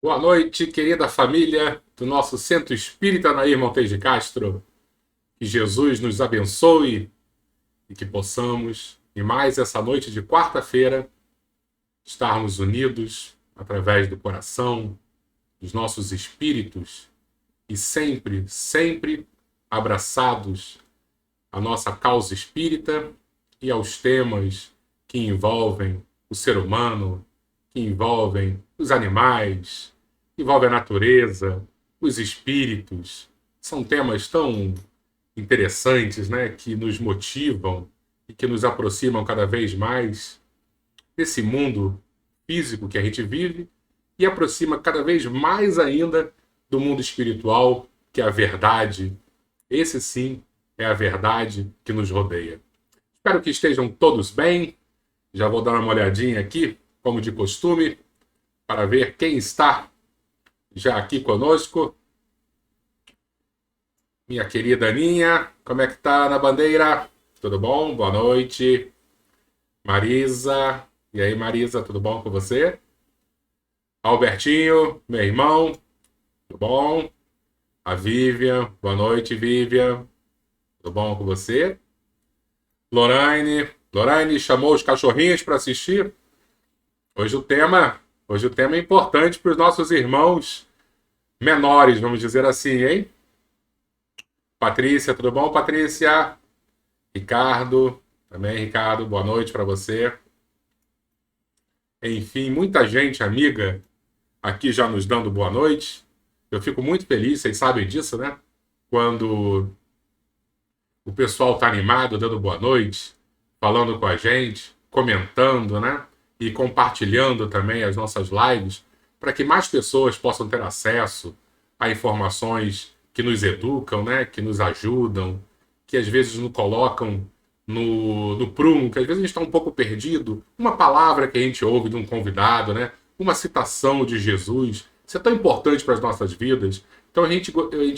Boa noite, querida família do nosso Centro Espírita Nair Montes de Castro. Que Jesus nos abençoe e que possamos, em mais essa noite de quarta-feira, estarmos unidos através do coração, dos nossos espíritos e sempre, sempre abraçados à nossa causa espírita e aos temas que envolvem o ser humano, que envolvem os animais, que envolvem a natureza, os espíritos. São temas tão interessantes, né, que nos motivam e que nos aproximam cada vez mais desse mundo físico que a gente vive e aproxima cada vez mais ainda do mundo espiritual, que é a verdade. Esse sim é a verdade que nos rodeia. Espero que estejam todos bem. Já vou dar uma olhadinha aqui, como de costume, para ver quem está já aqui conosco. Minha querida Aninha, como é que tá na bandeira? Tudo bom? Boa noite. Marisa. E aí, Marisa, tudo bom com você? Albertinho, meu irmão, tudo bom? A Vivian, boa noite, Vivian. Tudo bom com você? Lorraine chamou os cachorrinhos para assistir. Hoje o tema é importante para os nossos irmãos menores, vamos dizer assim, hein? Patrícia, tudo bom, Patrícia? Ricardo, também, Ricardo, boa noite para você. Enfim, muita gente amiga aqui já nos dando boa noite. Eu fico muito feliz, vocês sabem disso, né? Quando o pessoal está animado, dando boa noite, falando com a gente, comentando, né? E compartilhando também as nossas lives, para que mais pessoas possam ter acesso a informações que nos educam, né? Que nos ajudam, que às vezes nos colocam no prumo, que às vezes a gente está um pouco perdido. Uma palavra que a gente ouve de um convidado, né? Uma citação de Jesus. Isso é tão importante para as nossas vidas. Então a gente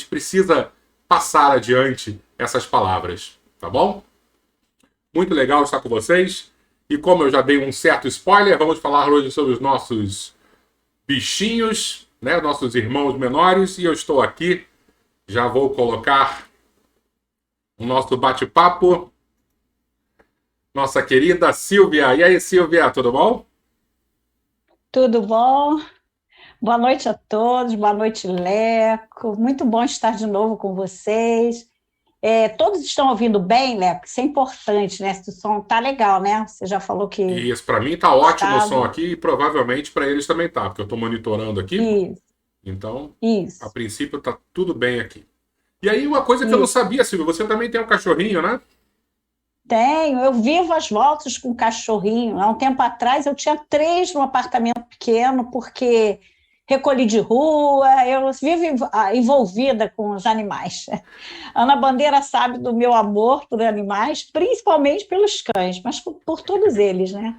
precisa passar adiante essas palavras, tá bom? Muito legal estar com vocês. E como eu já dei um certo spoiler, vamos falar hoje sobre os nossos bichinhos, né? Nossos irmãos menores. E eu estou aqui, já vou colocar o nosso bate-papo. Nossa querida Silvia. E aí, Silvia, tudo bom? Tudo bom? Boa noite a todos, boa noite, Leco. Muito bom estar de novo com vocês. Todos estão ouvindo bem, Leco? Isso é importante, né? Se o som tá legal, né? Você já falou que E isso, para mim tá ótimo o som estava. aqui e provavelmente para eles também tá, porque eu estou monitorando aqui. Isso, Então, a isso, princípio tá tudo bem aqui. E aí, uma coisa que eu não isso. sabia, Silvia, você também tem um cachorrinho, né? Tenho, eu vivo às voltas com cachorrinho. Há um tempo atrás eu tinha 3 no apartamento pequeno, porque recolhi de rua, eu vivo envolvida com os animais. Ana Bandeira sabe do meu amor por animais, principalmente pelos cães, mas por todos eles, né?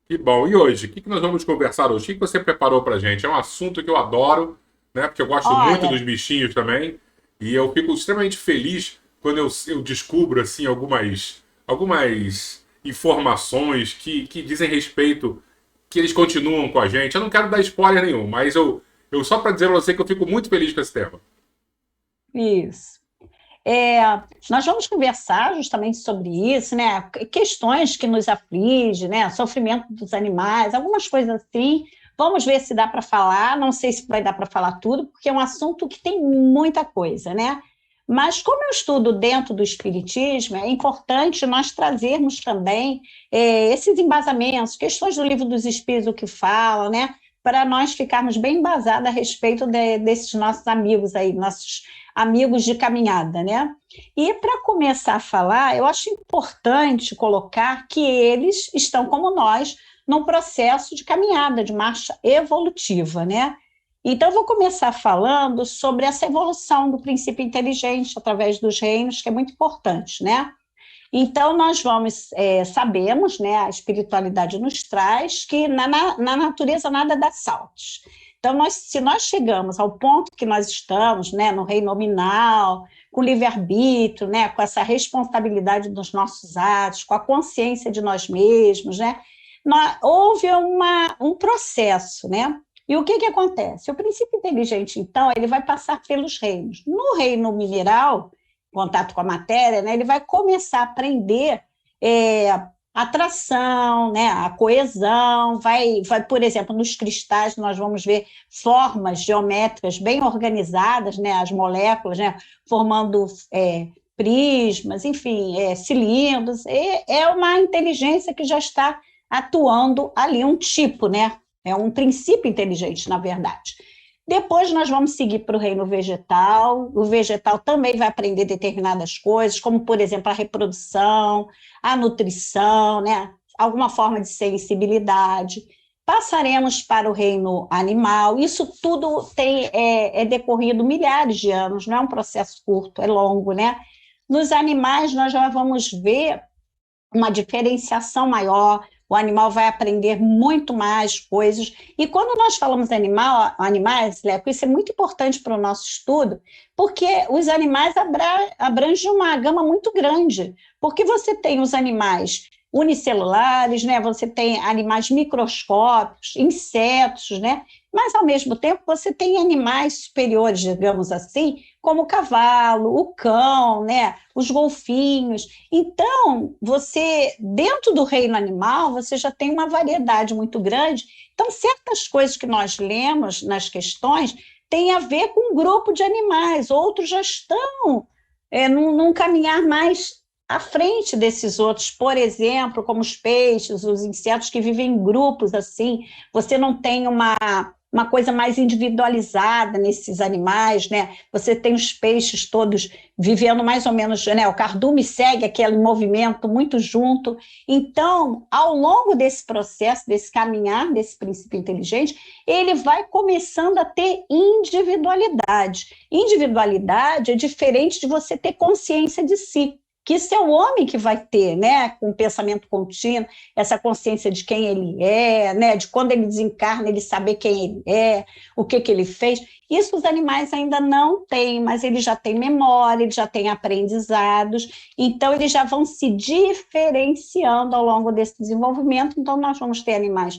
Que bom. E hoje? O que nós vamos conversar hoje? O que você preparou pra gente? É um assunto que eu adoro, né? Porque eu gosto muito dos Olha, bichinhos também. E eu fico extremamente feliz quando eu descubro, assim, algumas informações que dizem respeito, que eles continuam com a gente. Eu não quero dar spoiler nenhum, mas eu só para dizer a você que eu fico muito feliz com esse tema. isso. É, nós vamos conversar justamente sobre isso, né? Questões que nos afligem, né? Sofrimento dos animais, algumas coisas assim. Vamos ver se dá para falar. Não sei se vai dar para falar tudo, porque é um assunto que tem muita coisa, né? Mas como eu estudo dentro do Espiritismo, é importante nós trazermos também esses embasamentos, questões do Livro dos Espíritos, o que fala, né? Para nós ficarmos bem embasados a respeito desses nossos amigos aí, nossos amigos de caminhada, né? E para começar a falar, eu acho importante colocar que eles estão, como nós, num processo de caminhada, de marcha evolutiva, né? Então, eu vou começar falando sobre essa evolução do princípio inteligente através dos reinos, que é muito importante, né? Então, nós sabemos, né, a espiritualidade nos traz que na natureza nada dá saltos. Então, se nós chegamos ao ponto que nós estamos, né, no reino nominal, com livre-arbítrio, né, com essa responsabilidade dos nossos atos, com a consciência de nós mesmos, né, houve um processo, né? E o que que acontece? O princípio inteligente, então, ele vai passar pelos reinos. No reino mineral, contato com a matéria, né, ele vai começar a aprender atração, né, a coesão, por exemplo, nos cristais nós vamos ver formas geométricas bem organizadas, né, as moléculas, né, formando prismas, enfim, cilindros. É uma inteligência que já está atuando ali, um tipo, né? É um princípio inteligente, na verdade. Depois nós vamos seguir para o reino vegetal. O vegetal também vai aprender determinadas coisas, como, por exemplo, a reprodução, a nutrição, né? Alguma forma de sensibilidade. Passaremos para o reino animal. Isso tudo é decorrido milhares de anos, não é um processo curto, é longo, né? Nos animais, nós já vamos ver uma diferenciação maior, o animal vai aprender muito mais coisas. E quando nós falamos animais, Leco, isso é muito importante para o nosso estudo, porque os animais abrangem uma gama muito grande, porque você tem os animais unicelulares, né? Você tem animais microscópicos, insetos, né? Mas, ao mesmo tempo, você tem animais superiores, digamos assim, como o cavalo, o cão, né? Os golfinhos. Então, você, dentro do reino animal, você já tem uma variedade muito grande. Então, certas coisas que nós lemos nas questões têm a ver com um grupo de animais, outros já estão num caminhar mais à frente desses outros, por exemplo, como os peixes, os insetos que vivem em grupos assim, você não tem uma coisa mais individualizada nesses animais, né? Você tem os peixes todos vivendo mais ou menos, né? O cardume segue aquele movimento muito junto. Então, ao longo desse processo, desse caminhar, desse princípio inteligente, ele vai começando a ter individualidade. Individualidade é diferente de você ter consciência de si, que isso é o homem que vai ter, né, com o pensamento contínuo, essa consciência de quem ele é, né, de quando ele desencarna, ele saber quem ele é, o que ele fez. Isso os animais ainda não têm, mas eles já têm memória, eles já têm aprendizados, então eles já vão se diferenciando ao longo desse desenvolvimento. Então nós vamos ter animais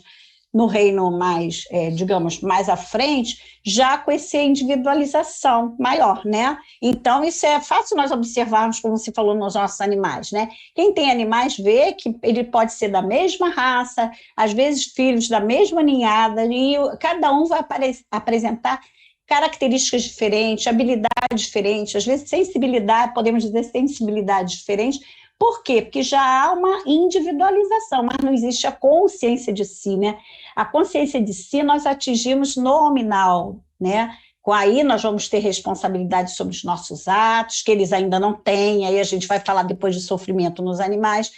no reino mais, digamos, mais à frente, já com essa individualização maior, né? Então, isso é fácil nós observarmos, como você falou, nos nossos animais, né? Quem tem animais vê que ele pode ser da mesma raça, às vezes filhos da mesma ninhada, e cada um vai apresentar características diferentes, habilidades diferentes, às vezes sensibilidade, podemos dizer sensibilidades diferentes. Por quê? Porque já há uma individualização, mas não existe a consciência de si, né? A consciência de si nós atingimos nominal, né? Aí nós vamos ter responsabilidade sobre os nossos atos, que eles ainda não têm, aí a gente vai falar depois de sofrimento nos animais,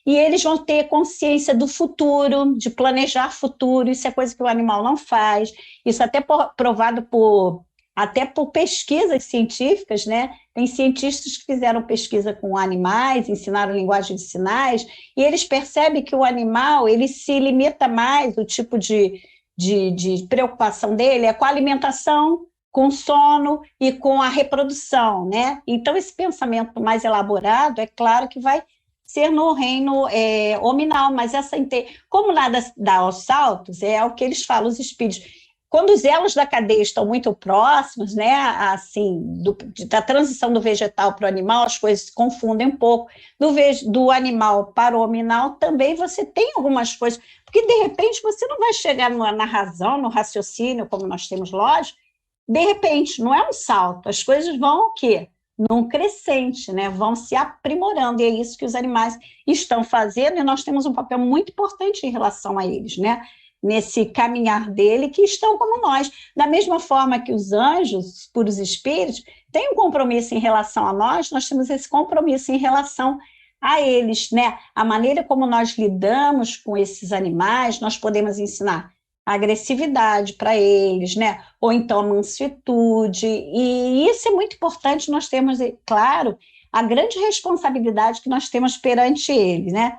e eles vão ter consciência do futuro, de planejar futuro, isso é coisa que o animal não faz, isso até provado até por pesquisas científicas, né? Tem cientistas que fizeram pesquisa com animais, ensinaram linguagem de sinais, e eles percebem que o animal ele se limita mais, o tipo de preocupação dele é com a alimentação, com o sono e com a reprodução, né? Então, esse pensamento mais elaborado, é claro que vai ser no reino hominal, mas como nada dá aos saltos, é o que eles falam, os espíritos. Quando os elos da cadeia estão muito próximos, né, assim, da transição do vegetal para o animal, as coisas se confundem um pouco. Do animal para o hominal, também você tem algumas coisas, porque, de repente, você não vai chegar na razão, no raciocínio, como nós temos lógico, de repente, não é um salto, as coisas vão o quê? Num crescente, né? Vão se aprimorando, e é isso que os animais estão fazendo, e nós temos um papel muito importante em relação a eles, né? Nesse caminhar dele, que estão como nós. Da mesma forma que os anjos, os puros espíritos, têm um compromisso em relação a nós temos esse compromisso em relação a eles, né? A maneira como nós lidamos com esses animais, nós podemos ensinar agressividade para eles, né? Ou então a mansuetude, e isso é muito importante, nós temos, claro, a grande responsabilidade que nós temos perante eles, né?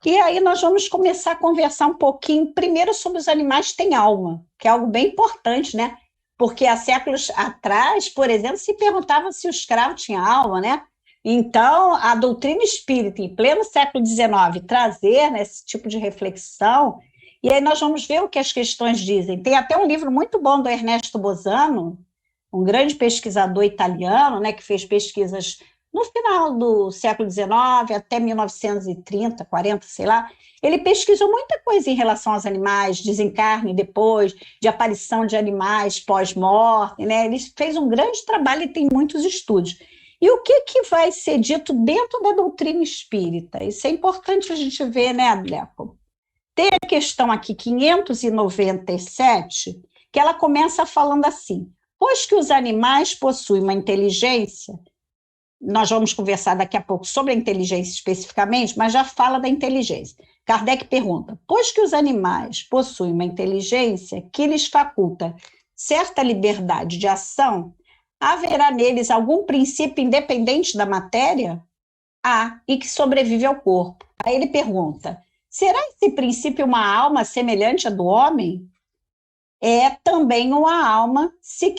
E aí nós vamos começar a conversar um pouquinho, primeiro sobre os animais que têm alma, que é algo bem importante, né? Porque há séculos atrás, por exemplo, se perguntava se o escravo tinha alma, né? Então, a doutrina espírita, em pleno século XIX, trazer, né, esse tipo de reflexão, E aí nós vamos ver o que as questões dizem. Tem até um livro muito bom do Ernesto Bosano, um grande pesquisador italiano, né, que fez pesquisas no final do século XIX até 1930, 40, sei lá. Ele pesquisou muita coisa em relação aos animais, desencarne depois, de aparição de animais pós-morte, né? Ele fez um grande trabalho e tem muitos estudos. E o que vai ser dito dentro da doutrina espírita? Isso é importante a gente ver, né, Bleco? Tem a questão aqui 597, que ela começa falando assim: pois que os animais possuem uma inteligência, nós vamos conversar daqui a pouco sobre a inteligência especificamente, mas já fala da inteligência. Kardec pergunta: pois que os animais possuem uma inteligência que lhes faculta certa liberdade de ação, haverá neles algum princípio independente da matéria? Há, e que sobrevive ao corpo. Aí ele pergunta: será esse princípio uma alma semelhante à do homem? É também uma alma, se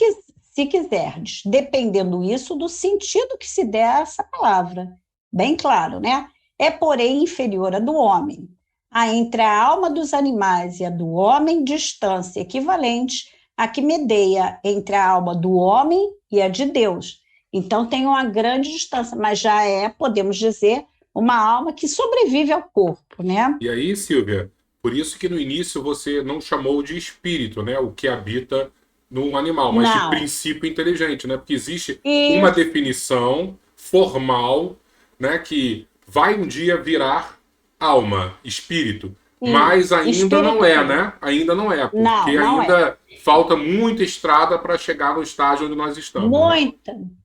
quiserdes, dependendo isso do sentido que se der a essa palavra. Bem claro, né? É, porém, inferior à do homem. Há entre a alma dos animais e a do homem distância equivalente à que medeia entre a alma do homem e a de Deus. Então tem uma grande distância, mas já é, podemos dizer, uma alma que sobrevive ao corpo, né? E aí, Silvia, por isso que no início você não chamou de espírito, né? O que habita no animal, mas de Não. princípio inteligente, né? Porque existe Isso. uma definição formal, né? Que vai um dia virar alma, espírito. Mas ainda espírito não é, também. né? Ainda não é, porque Não ainda falta muita estrada para chegar no estágio onde nós estamos.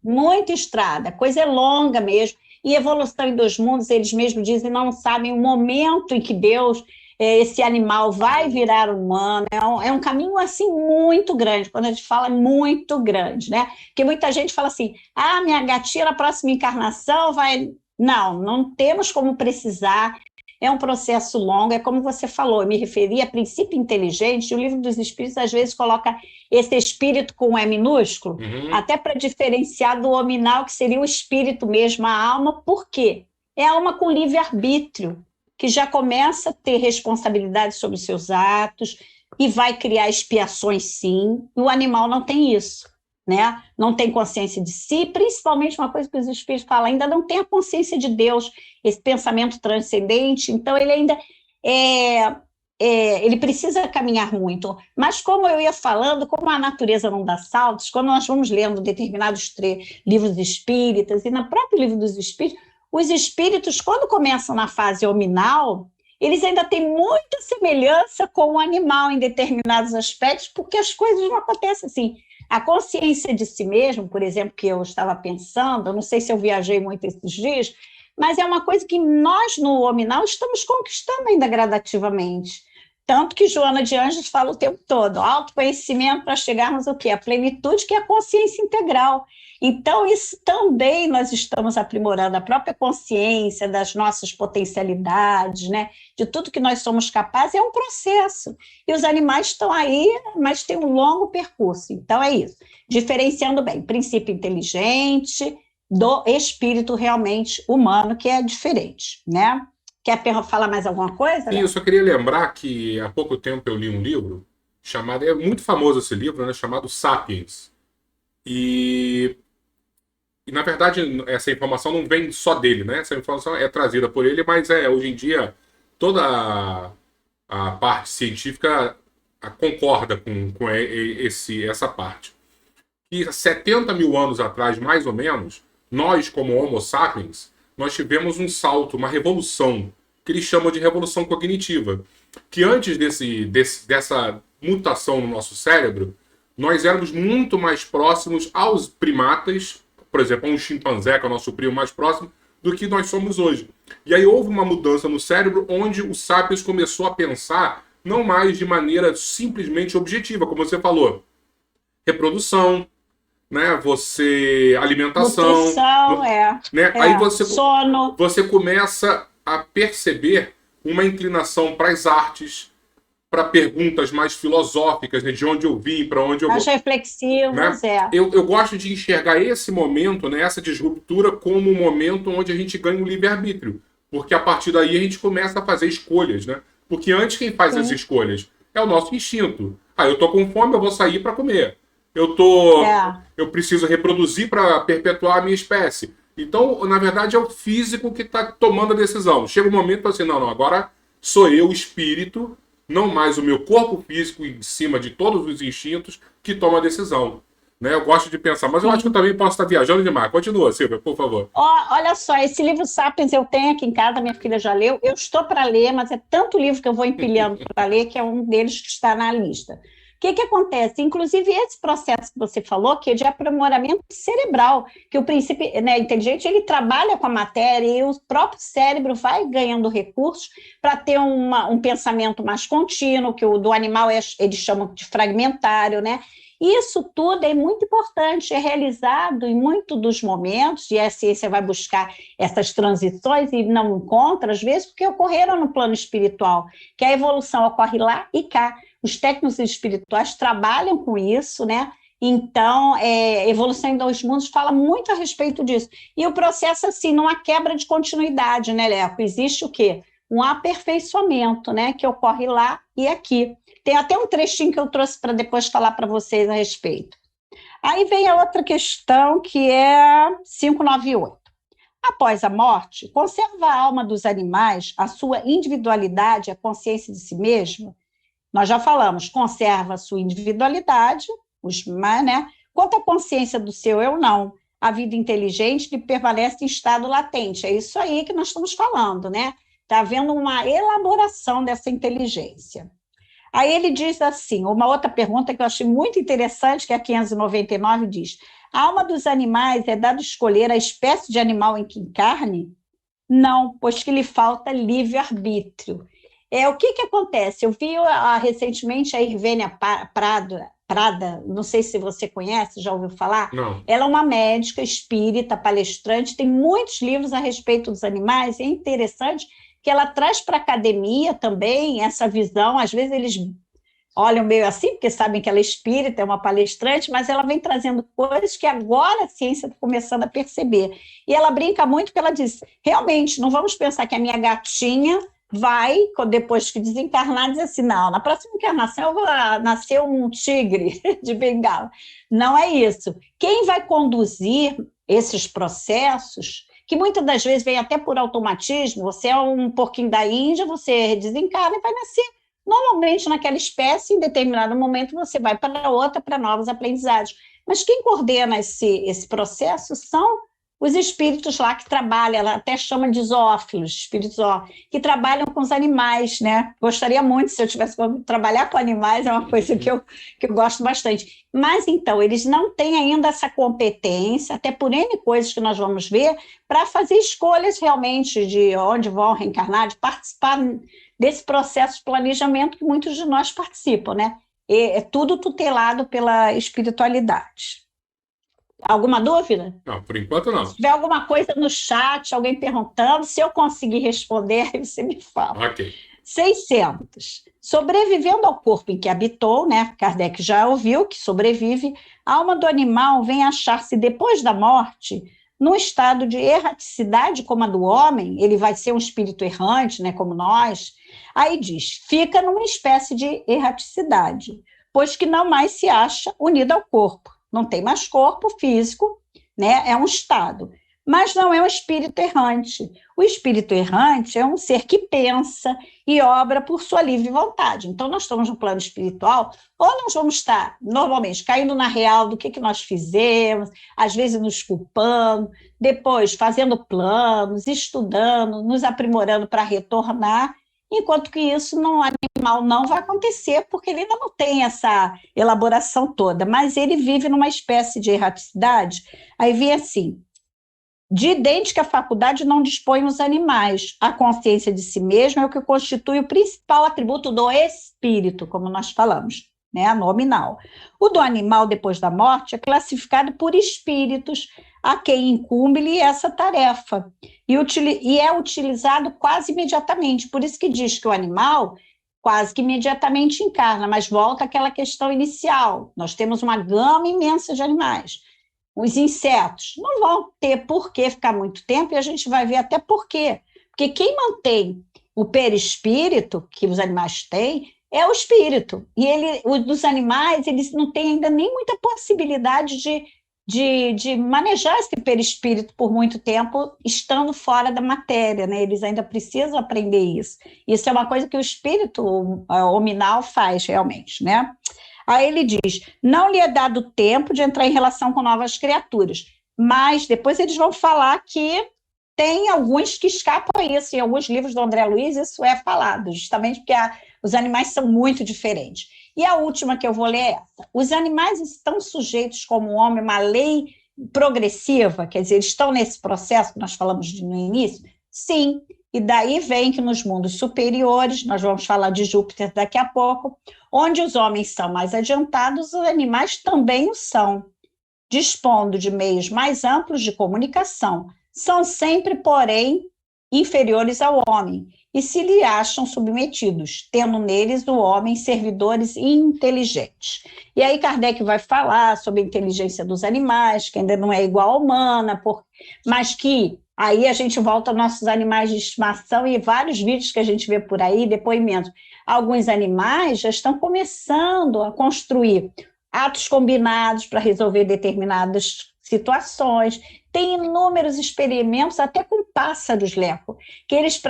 Muita estrada. A coisa é longa mesmo. E Evolução em Dois Mundos, eles mesmos dizem, não sabem o momento em que Deus, esse animal vai virar humano. É um caminho assim muito grande. Quando a gente fala muito grande, né? Porque muita gente fala assim: ah, minha gatinha na próxima encarnação vai. Não temos como precisar. É um processo longo, é como você falou, eu me referi a princípio inteligente, e o Livro dos Espíritos às vezes coloca esse espírito com E minúsculo, até para diferenciar do hominal, que seria o espírito mesmo, a alma. Por quê? É a alma com livre-arbítrio, que já começa a ter responsabilidade sobre os seus atos e vai criar expiações, sim, e o animal não tem isso. Né? Não tem consciência de si, principalmente uma coisa que os espíritos falam, ainda não tem a consciência de Deus, esse pensamento transcendente, então ele ainda ele precisa caminhar muito. Mas como eu ia falando, como a natureza não dá saltos, quando nós vamos lendo determinados livros espíritas, e no próprio Livro dos Espíritos, os espíritos, quando começam na fase hominal, eles ainda têm muita semelhança com o animal em determinados aspectos, porque as coisas não acontecem assim. A consciência de si mesmo, por exemplo, que eu estava pensando, eu não sei se eu viajei muito esses dias, mas é uma coisa que nós, no hominal, estamos conquistando ainda gradativamente. Tanto que Joana de Anjos fala o tempo todo, autoconhecimento para chegarmos ao quê? A plenitude, que é a consciência integral. Então, isso também nós estamos aprimorando, a própria consciência das nossas potencialidades, né? De tudo que nós somos capazes, é um processo. E os animais estão aí, mas tem um longo percurso. Então, é isso. Diferenciando bem, princípio inteligente do espírito realmente humano, que é diferente, né? Quer falar mais alguma coisa? Sim, eu só queria lembrar que há pouco tempo eu li um livro chamado, é muito famoso esse livro, né? Chamado Sapiens. E na verdade, essa informação não vem só dele, né? Essa informação é trazida por ele, mas hoje em dia toda a parte científica concorda com essa parte. E 70 mil anos atrás, mais ou menos, nós, como Homo sapiens, nós tivemos um salto, uma revolução, que eles chamam de revolução cognitiva. Que antes dessa mutação no nosso cérebro, nós éramos muito mais próximos aos primatas, por exemplo, a um chimpanzé, que é o nosso primo mais próximo, do que nós somos hoje. E aí houve uma mudança no cérebro, onde o Sapiens começou a pensar não mais de maneira simplesmente objetiva, como você falou. Reprodução, né? Alimentação. Nutrição, né? Aí sono. Você começa a perceber uma inclinação para as artes, para perguntas mais filosóficas, né? De onde eu vim, para onde eu vou. Mais reflexivas, né? Eu gosto de enxergar esse momento, né, essa disruptura, como um momento onde a gente ganha um livre-arbítrio. Porque a partir daí a gente começa a fazer escolhas, né? Porque antes quem faz as escolhas é o nosso instinto. Ah, eu tô com fome, eu vou sair para comer. Eu preciso reproduzir para perpetuar a minha espécie. Então, na verdade, é o físico que está tomando a decisão. Chega um momento assim, não, agora sou eu, o espírito, não mais o meu corpo físico em cima de todos os instintos que toma a decisão. Né? Eu gosto de pensar, mas eu acho que eu também posso estar viajando demais. Continua, Silvia, por favor. Olha só, esse livro Sapiens eu tenho aqui em casa, minha filha já leu. Eu estou para ler, mas é tanto livro que eu vou empilhando para ler que é um deles que está na lista. O que acontece? Inclusive, esse processo que você falou, que é de aprimoramento cerebral, que o princípio, né, inteligente, ele trabalha com a matéria e o próprio cérebro vai ganhando recursos para ter um pensamento mais contínuo, que o do animal eles chamam de fragmentário, né? Isso tudo é muito importante, é realizado em muitos dos momentos, e a ciência vai buscar essas transições e não encontra, às vezes, porque ocorreram no plano espiritual, que a evolução ocorre lá e cá. Os técnicos espirituais trabalham com isso, né? Então, Evolução em Dois Mundos fala muito a respeito disso. E o processo, assim, não há quebra de continuidade, né, Leco? Existe o quê? Um aperfeiçoamento, né? Que ocorre lá e aqui. Tem até um trechinho que eu trouxe para depois falar para vocês a respeito. Aí vem a outra questão, que é 598. Após a morte, conserva a alma dos animais a sua individualidade, a consciência de si mesma? Nós já falamos, conserva a sua individualidade, né? Quanto à consciência do seu eu, não. A vida inteligente que permanece em estado latente. É isso aí que nós estamos falando, né? Está havendo uma elaboração dessa inteligência. Aí ele diz assim, uma outra pergunta que eu achei muito interessante, que é a 599, diz: a alma dos animais é dado escolher a espécie de animal em que encarne? Não, pois que lhe falta livre-arbítrio. O que acontece? Eu vi recentemente a Irvênia Prada, não sei se você conhece, já ouviu falar? Não. Ela é uma médica espírita, palestrante, tem muitos livros a respeito dos animais, é interessante que ela traz para a academia também essa visão. Às vezes eles olham meio assim, porque sabem que ela é espírita, é uma palestrante, mas ela vem trazendo coisas que agora a ciência está começando a perceber. E ela brinca muito, porque ela diz, realmente, não vamos pensar que a minha gatinha vai, depois que desencarnar, dizer assim, não, na próxima encarnação eu vou nascer um tigre de bengala. Não é isso. Quem vai conduzir esses processos, que muitas das vezes vem até por automatismo, você é um porquinho da Índia, você desencarna e vai nascer normalmente naquela espécie, em determinado momento você vai para outra, para novos aprendizados. Mas quem coordena esse processo são os espíritos lá que trabalham, ela até chama de zoófilos, espíritos que trabalham com os animais, né? Gostaria muito, se eu tivesse como trabalhar com animais, é uma coisa que eu gosto bastante. Mas, então, eles não têm ainda essa competência, até por N coisas que nós vamos ver, para fazer escolhas realmente de onde vão reencarnar, de participar desse processo de planejamento que muitos de nós participam, né? É tudo tutelado pela espiritualidade. Alguma dúvida? Não, por enquanto não. Se tiver alguma coisa no chat, alguém perguntando, se eu conseguir responder, você me fala. Ok. 600. Sobrevivendo ao corpo em que habitou, né? Kardec já ouviu que sobrevive, a alma do animal vem achar-se depois da morte num estado de erraticidade como a do homem, ele vai ser um espírito errante, né, como nós. Aí diz, fica numa espécie de erraticidade, pois que não mais se acha unido ao corpo. Não tem mais corpo físico, né? É um estado, mas não é um espírito errante. O espírito errante é um ser que pensa e obra por sua livre vontade. Então, nós estamos no plano espiritual, ou nós vamos estar, normalmente, caindo na real do que nós fizemos, às vezes nos culpando, depois fazendo planos, estudando, nos aprimorando para retornar, enquanto que isso no animal não vai acontecer, porque ele ainda não tem essa elaboração toda, mas ele vive numa espécie de erraticidade. Aí vem assim, de idêntica faculdade não dispõem os animais. A consciência de si mesmo é o que constitui o principal atributo do espírito, como nós falamos, né, nominal. O do animal, depois da morte, é classificado por espíritos a quem incumbe-lhe essa tarefa, e é utilizado quase imediatamente. Por isso que diz que o animal quase que imediatamente encarna, mas volta àquela questão inicial. Nós temos uma gama imensa de animais. Os insetos não vão ter por que ficar muito tempo, e a gente vai ver até por quê. Porque quem mantém o perispírito que os animais têm é o espírito. E os dos animais, eles não têm ainda nem muita possibilidade de manejar esse perispírito por muito tempo, estando fora da matéria, né? Eles ainda precisam aprender isso. Isso é uma coisa que o espírito hominal faz, realmente, né? Aí ele diz, não lhe é dado tempo de entrar em relação com novas criaturas, mas depois eles vão falar que tem alguns que escapam a isso. Em alguns livros do André Luiz isso é falado, justamente porque os animais são muito diferentes. E a última que eu vou ler é essa. Os animais estão sujeitos, como o homem, a uma lei progressiva, quer dizer, eles estão nesse processo que nós falamos no início? Sim, e daí vem que nos mundos superiores, nós vamos falar de Júpiter daqui a pouco, onde os homens são mais adiantados, os animais também o são, dispondo de meios mais amplos de comunicação. São sempre, porém, inferiores ao homem, e se lhe acham submetidos, tendo neles o homem servidores inteligentes. E aí Kardec vai falar sobre a inteligência dos animais, que ainda não é igual à humana, mas que aí a gente volta aos nossos animais de estimação e vários vídeos que a gente vê por aí, depoimentos. Alguns animais já estão começando a construir atos combinados para resolver determinadas situações. Tem inúmeros experimentos, até com pássaros, Leco, que eles,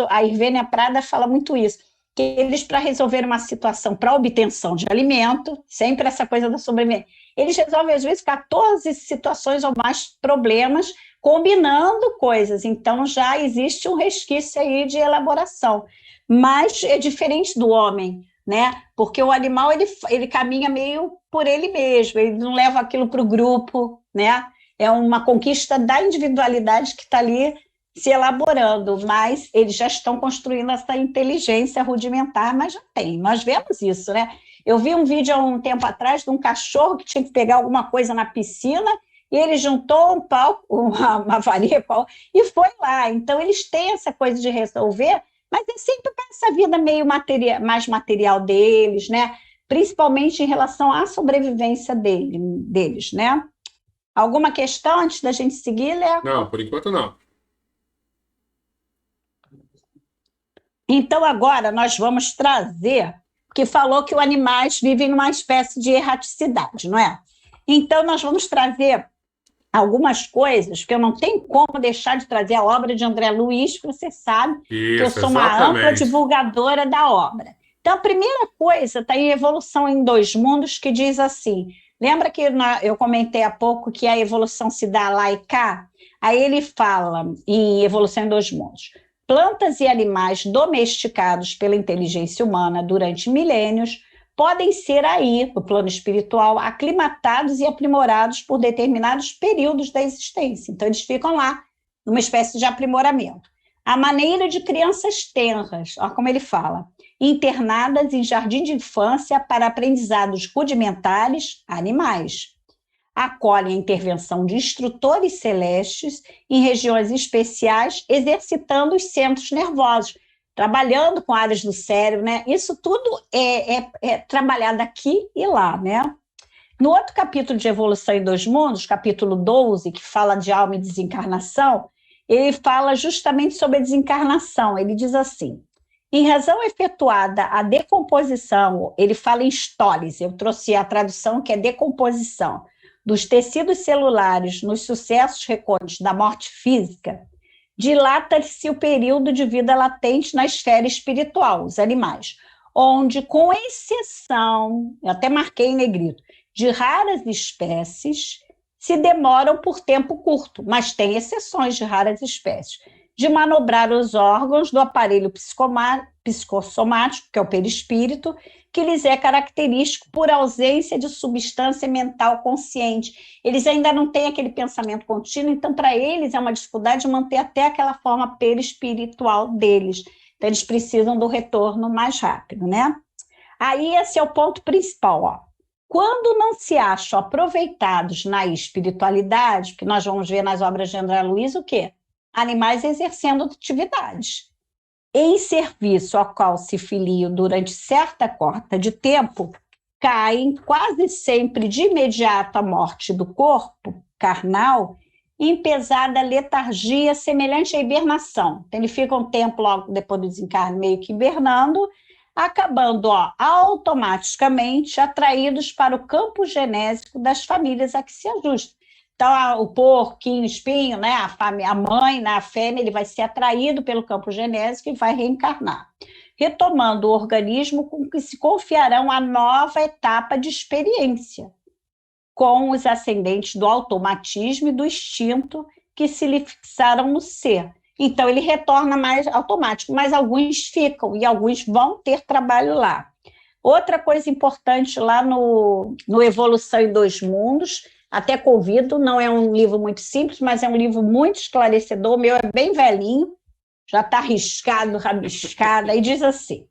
a Irvênia Prada fala muito isso, que eles, para resolver uma situação para obtenção de alimento, sempre essa coisa da sobrevivência, eles resolvem, às vezes, 14 situações ou mais problemas, combinando coisas. Então, já existe um resquício aí de elaboração. Mas é diferente do homem, né? Porque o animal ele caminha meio por ele mesmo, ele não leva aquilo para o grupo, né? É uma conquista da individualidade que está ali se elaborando, mas eles já estão construindo essa inteligência rudimentar, mas já tem, nós vemos isso, né? Eu vi um vídeo há um tempo atrás de um cachorro que tinha que pegar alguma coisa na piscina e ele juntou um pau, uma varinha, e foi lá. Então, eles têm essa coisa de resolver, mas é sempre para essa vida meio mais material deles, né? Principalmente em relação à sobrevivência deles, né? Alguma questão antes da gente seguir, Léo? Não, por enquanto não. Então, agora nós vamos trazer, porque falou que os animais vivem numa espécie de erraticidade, não é? Então, nós vamos trazer algumas coisas, porque eu não tenho como deixar de trazer a obra de André Luiz, que você sabe que eu sou uma ampla divulgadora da obra. Então, a primeira coisa está em Evolução em Dois Mundos, que diz assim, lembra que eu comentei há pouco que a evolução se dá lá e cá? Aí ele fala em Evolução em Dois Mundos, plantas e animais domesticados pela inteligência humana durante milênios podem ser aí, no plano espiritual, aclimatados e aprimorados por determinados períodos da existência. Então, eles ficam lá, numa espécie de aprimoramento. A maneira de crianças tenras, olha como ele fala, internadas em jardim de infância para aprendizados rudimentares, animais. Acolhem a intervenção de instrutores celestes em regiões especiais, exercitando os centros nervosos, trabalhando com áreas do cérebro, né? Isso tudo é trabalhado aqui e lá, né? No outro capítulo de Evolução em Dois Mundos, capítulo 12, que fala de alma e desencarnação, ele fala justamente sobre a desencarnação. Ele diz assim, em razão efetuada a decomposição, ele fala em estólise, eu trouxe a tradução que é decomposição, dos tecidos celulares nos sucessos recônditos da morte física, dilata-se o período de vida latente na esfera espiritual, os animais, onde, com exceção, eu até marquei em negrito, de raras espécies, se demoram por tempo curto, mas tem exceções de raras espécies, de manobrar os órgãos do aparelho psicossomático, que é o perispírito, que lhes é característico por ausência de substância mental consciente. Eles ainda não têm aquele pensamento contínuo, então, para eles, é uma dificuldade de manter até aquela forma perispiritual deles. Então, eles precisam do retorno mais rápido, né? Aí, esse é o ponto principal, ó. Quando não se acham aproveitados na espiritualidade, que nós vamos ver nas obras de André Luiz, o quê? Animais exercendo atividades. Em serviço ao qual se filiam durante certa cota de tempo, caem quase sempre de imediato à morte do corpo carnal em pesada letargia semelhante à hibernação. Então, ele fica um tempo logo depois do desencarne meio que hibernando, acabando automaticamente atraídos para o campo genésico das famílias a que se ajustam. Então, o porquinho, o espinho, né, a mãe, né, a fêmea, ele vai ser atraído pelo campo genésico e vai reencarnar, retomando o organismo com que se confiarão a nova etapa de experiência, com os ascendentes do automatismo e do instinto que se lhe fixaram no ser. Então, ele retorna mais automático, mas alguns ficam e alguns vão ter trabalho lá. Outra coisa importante lá no Evolução em Dois Mundos, até convido, não é um livro muito simples, mas é um livro muito esclarecedor, o meu é bem velhinho, já está riscado, rabiscado, e diz assim: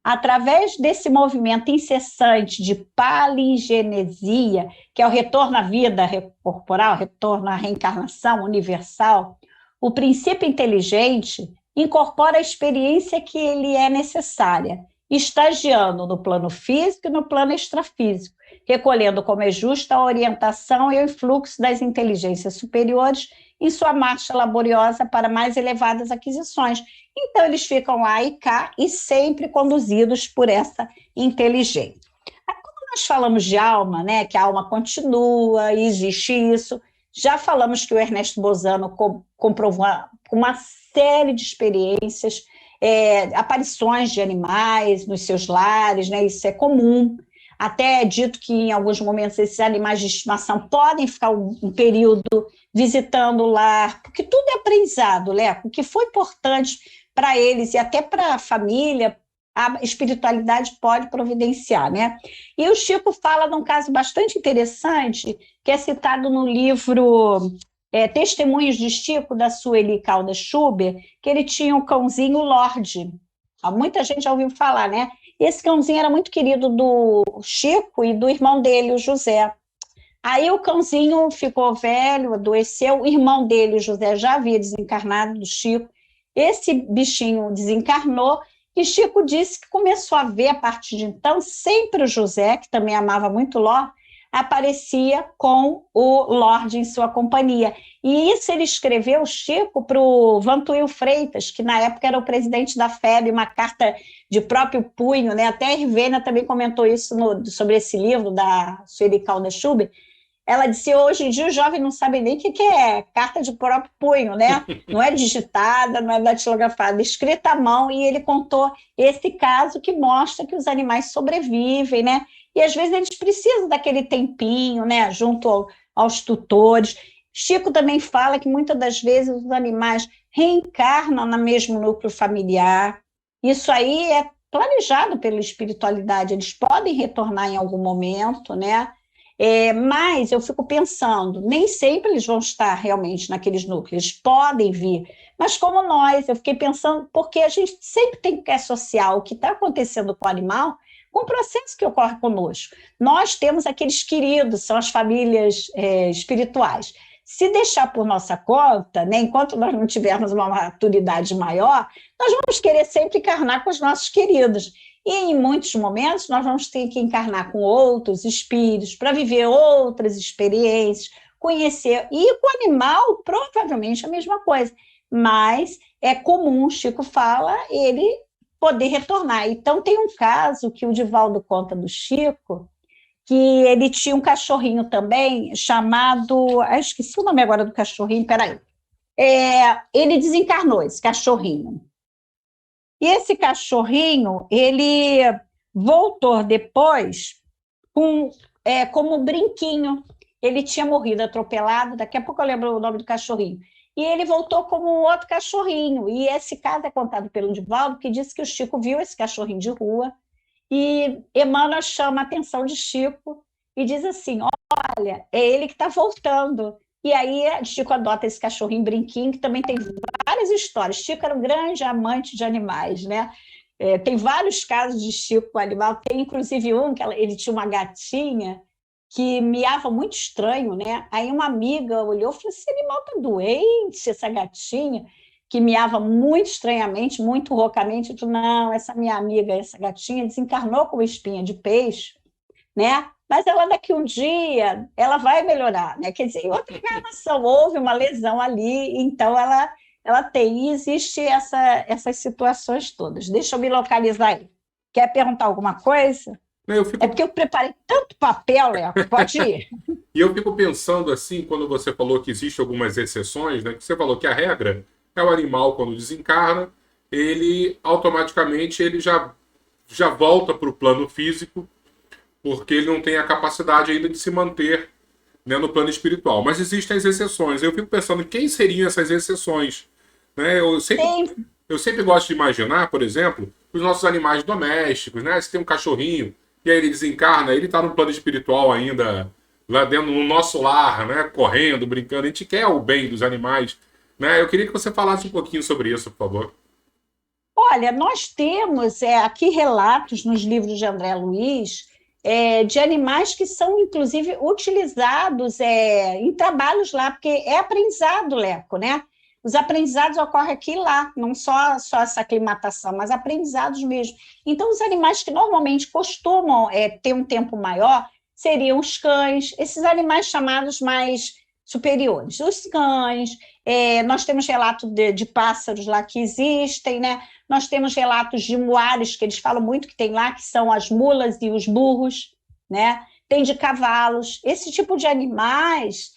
através desse movimento incessante de palingenesia, que é o retorno à vida corporal, retorno à reencarnação universal, o princípio inteligente incorpora a experiência que lhe é necessária, estagiando no plano físico e no plano extrafísico, recolhendo como é justa a orientação e o influxo das inteligências superiores em sua marcha laboriosa para mais elevadas aquisições. Então, eles ficam lá e cá e sempre conduzidos por essa inteligência. Quando nós falamos de alma, né, que a alma continua, existe isso, já falamos que o Ernesto Bozano comprovou uma série de experiências, aparições de animais nos seus lares, né, isso é comum. Até é dito que, em alguns momentos, esses animais de estimação podem ficar um período visitando o lar, porque tudo é aprendizado, né? O que foi importante para eles e até para a família, a espiritualidade pode providenciar, né? E o Chico fala de um caso bastante interessante, que é citado no livro Testemunhos de Chico, da Sueli Caldas Schubert, que ele tinha um cãozinho Lorde. Muita gente já ouviu falar, né? Esse cãozinho era muito querido do Chico e do irmão dele, o José. Aí o cãozinho ficou velho, adoeceu, o irmão dele, o José, já havia desencarnado do Chico. Esse bichinho desencarnou e Chico disse que começou a ver, a partir de então, sempre o José, que também amava muito Lorde, aparecia com o Lorde em sua companhia. E isso ele escreveu, o Chico, para o Vantuil Freitas, que na época era o presidente da FEB, uma carta de próprio punho, né? Até a Irvênia também comentou isso sobre esse livro da Sueli Caldas Schubert. Ela disse: hoje em dia os jovens não sabem nem o que é carta de próprio punho, né? Não é digitada, não é datilografada, é escrita à mão, e ele contou esse caso que mostra que os animais sobrevivem, né? E às vezes eles precisam daquele tempinho, né? Junto aos tutores. Chico também fala que muitas das vezes os animais reencarnam no mesmo núcleo familiar. Isso aí é planejado pela espiritualidade, eles podem retornar em algum momento, né? Mas eu fico pensando, nem sempre eles vão estar realmente naqueles núcleos, eles podem vir, mas como nós, eu fiquei pensando, porque a gente sempre tem que associar o que está acontecendo com o animal com o processo que ocorre conosco. Nós temos aqueles queridos, são as famílias espirituais. Se deixar por nossa conta, né, enquanto nós não tivermos uma maturidade maior, nós vamos querer sempre encarnar com os nossos queridos. E em muitos momentos nós vamos ter que encarnar com outros espíritos para viver outras experiências, conhecer. E com o animal, provavelmente a mesma coisa. Mas é comum, o Chico fala, ele poder retornar. Então tem um caso que o Divaldo conta do Chico, que ele tinha um cachorrinho também, chamado... esqueci o nome agora do cachorrinho, peraí. Ele desencarnou, esse cachorrinho. E esse cachorrinho, ele voltou depois como brinquinho. Ele tinha morrido atropelado, daqui a pouco eu lembro o nome do cachorrinho. E ele voltou como um outro cachorrinho. E esse caso é contado pelo Divaldo, que disse que o Chico viu esse cachorrinho de rua, e Emmanuel chama a atenção de Chico e diz assim: olha, é ele que está voltando. E aí Chico adota esse cachorrinho brinquinho, que também tem várias histórias. Chico era um grande amante de animais, né? Tem vários casos de Chico com animal. Tem inclusive um que ele tinha uma gatinha que miava muito estranho, né? Aí uma amiga olhou e falou: esse animal está doente, essa gatinha, que miava muito estranhamente, muito roucamente. Eu falei: não, essa minha amiga, essa gatinha, desencarnou com uma espinha de peixe, né? mas ela daqui um dia ela vai melhorar, né? Quer dizer, outra encarnação, houve uma lesão ali, então ela tem, e existe essas situações todas. Deixa eu me localizar aí. Quer perguntar alguma coisa? Eu É fico, porque eu preparei tanto papel, Léo, pode ir. e eu fico pensando assim, quando você falou que existem algumas exceções, né? Que você falou que a regra é o animal, quando desencarna, ele automaticamente ele já volta para o plano físico, porque ele não tem a capacidade ainda de se manter, né, no plano espiritual. Mas existem as exceções. Eu fico pensando quem seriam essas exceções. Né? Sim, Eu sempre gosto de imaginar, por exemplo, os nossos animais domésticos. Né? Se tem um cachorrinho e aí ele desencarna, ele está no plano espiritual ainda, lá dentro, no nosso lar, né? Correndo, brincando. A gente quer o bem dos animais. Né? Eu queria que você falasse um pouquinho sobre isso, por favor. olha, nós temos aqui relatos nos livros de André Luiz de animais que são, inclusive, utilizados em trabalhos lá, porque é aprendizado, Leco, né? Os aprendizados ocorrem aqui e lá, não só essa aclimatação, mas aprendizados mesmo. Então, os animais que normalmente costumam ter um tempo maior seriam os cães, esses animais chamados mais superiores. Os cães, nós temos relato de pássaros lá que existem, né? Nós temos relatos de muares, que eles falam muito que tem lá, que são as mulas e os burros, né? Tem de cavalos. Esse tipo de animais,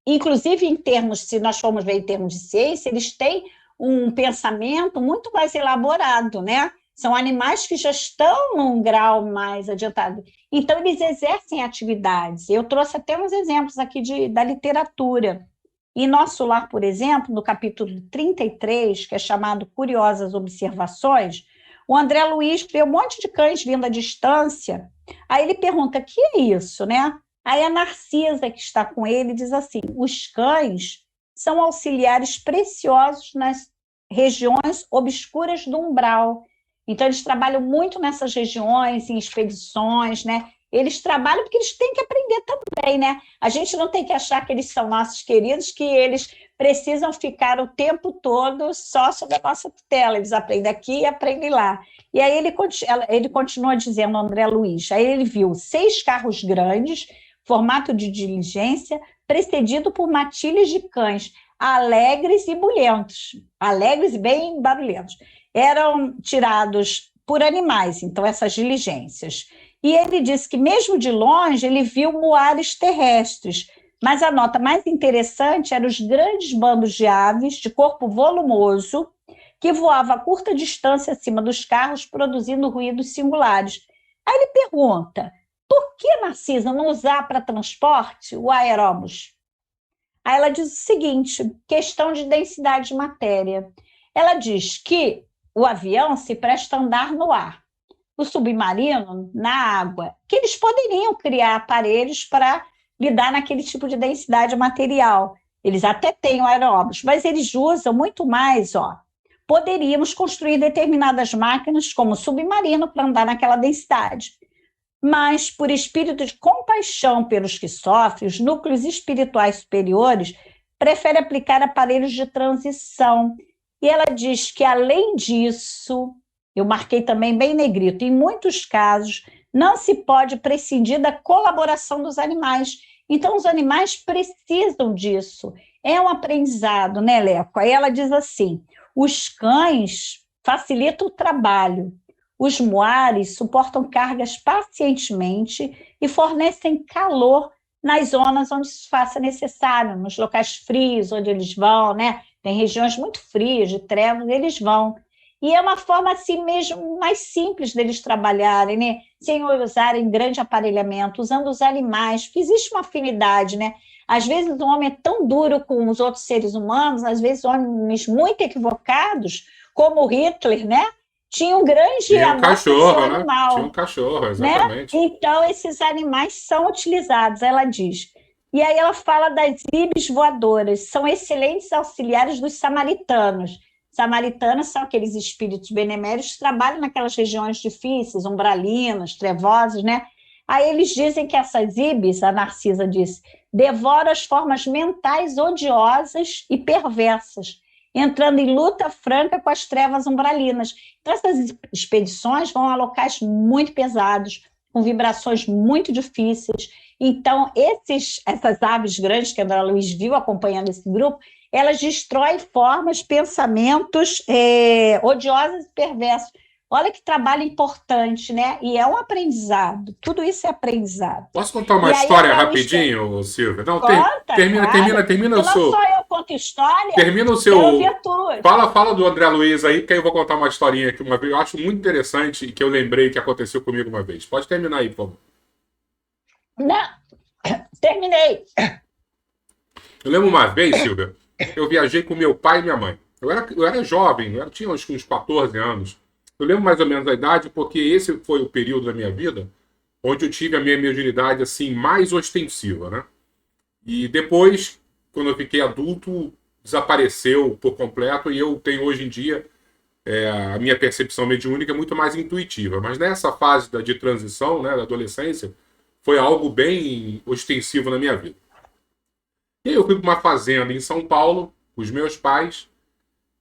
inclusive em termos, se nós formos ver em termos de ciência, eles têm um pensamento muito mais elaborado, né? São animais que já estão num grau mais adiantado. Então, eles exercem atividades. Eu trouxe até uns exemplos aqui da literatura. Em Nosso Lar, por exemplo, no capítulo 33, que é chamado Curiosas Observações, o André Luiz vê um monte de cães vindo à distância. Aí ele pergunta: que é isso, né? Aí a Narcisa, que está com ele, diz assim: os cães são auxiliares preciosos nas regiões obscuras do umbral. Então, eles trabalham muito nessas regiões, em expedições, né? Eles trabalham porque eles têm que aprender também, né? A gente não tem que achar que eles são nossos queridos, que eles precisam ficar o tempo todo só sob a nossa tutela. Eles aprendem aqui e aprendem lá. E aí ele continua dizendo, André Luiz, aí ele viu 6 carros grandes, formato de diligência, precedido por matilhas de cães, alegres e bulhentos, alegres e bem barulhentos. Eram tirados por animais, então, essas diligências. E ele disse que, mesmo de longe, ele viu muares terrestres, mas a nota mais interessante eram os grandes bandos de aves de corpo volumoso que voavam a curta distância acima dos carros, produzindo ruídos singulares. Aí ele pergunta: por que, Narcisa, não usar para transporte o aeróbus? Aí ela diz o seguinte: questão de densidade de matéria. Ela diz que o avião se presta a andar no ar, o submarino na água, que eles poderiam criar aparelhos para lidar naquele tipo de densidade material. Eles até têm o aeróbus, mas eles usam muito mais, Poderíamos construir determinadas máquinas, como o submarino, para andar naquela densidade. Mas, por espírito de compaixão pelos que sofrem, os núcleos espirituais superiores preferem aplicar aparelhos de transição. E ela diz que, além disso, eu marquei também bem negrito, em muitos casos, não se pode prescindir da colaboração dos animais. Então, os animais precisam disso. É um aprendizado, né, Leco? Aí ela diz assim: os cães facilitam o trabalho, os muares suportam cargas pacientemente e fornecem calor nas zonas onde isso faça necessário, nos locais frios onde eles vão, né? Tem regiões muito frias, de trevas, eles vão. E é uma forma assim mesmo mais simples deles trabalharem, né? Sem usarem grande aparelhamento, usando os animais, porque existe uma afinidade, né? Às vezes o homem é tão duro com os outros seres humanos, às vezes homens muito equivocados, como o Hitler, né? Tinha um grande Tinha um amor por seu cachorro, né? Tinha um animal, cachorro, né? exatamente. Então, esses animais são utilizados, ela diz. E aí ela fala das ibis voadoras, são excelentes auxiliares dos samaritanos. Samaritanos são aqueles espíritos beneméritos que trabalham naquelas regiões difíceis, umbralinas, trevosas, né? Aí eles dizem que essas ibis, a Narcisa disse, devoram as formas mentais odiosas e perversas, entrando em luta franca com as trevas umbralinas. Então, essas expedições vão a locais muito pesados, com vibrações muito difíceis. Então, essas aves grandes que a André Luiz viu acompanhando esse grupo, elas destroem formas, pensamentos odiosos e perversos. Olha que trabalho importante, né? E é um aprendizado. Tudo isso é aprendizado. Posso contar uma história rapidinho, Silvia? Não, termina o não seu. só eu conto história, Termina o seu. quero ouvir a tua. Fala do André Luiz aí, que aí eu vou contar uma historinha que uma vez eu acho muito interessante e que eu lembrei que aconteceu comigo uma vez. Pode terminar aí, por favor. Não, terminei. Eu lembro uma vez, Silvia, eu viajei com meu pai e minha mãe. Eu era jovem, eu tinha uns 14 anos. Eu lembro mais ou menos a idade, porque esse foi o período da minha vida onde eu tive a minha mediunidade assim, mais ostensiva, né? E depois, quando eu fiquei adulto, desapareceu por completo e eu tenho hoje em dia a minha percepção mediúnica muito mais intuitiva. Mas nessa fase de transição, né, da adolescência, foi algo bem ostensivo na minha vida. E aí eu fui para uma fazenda em São Paulo, com os meus pais,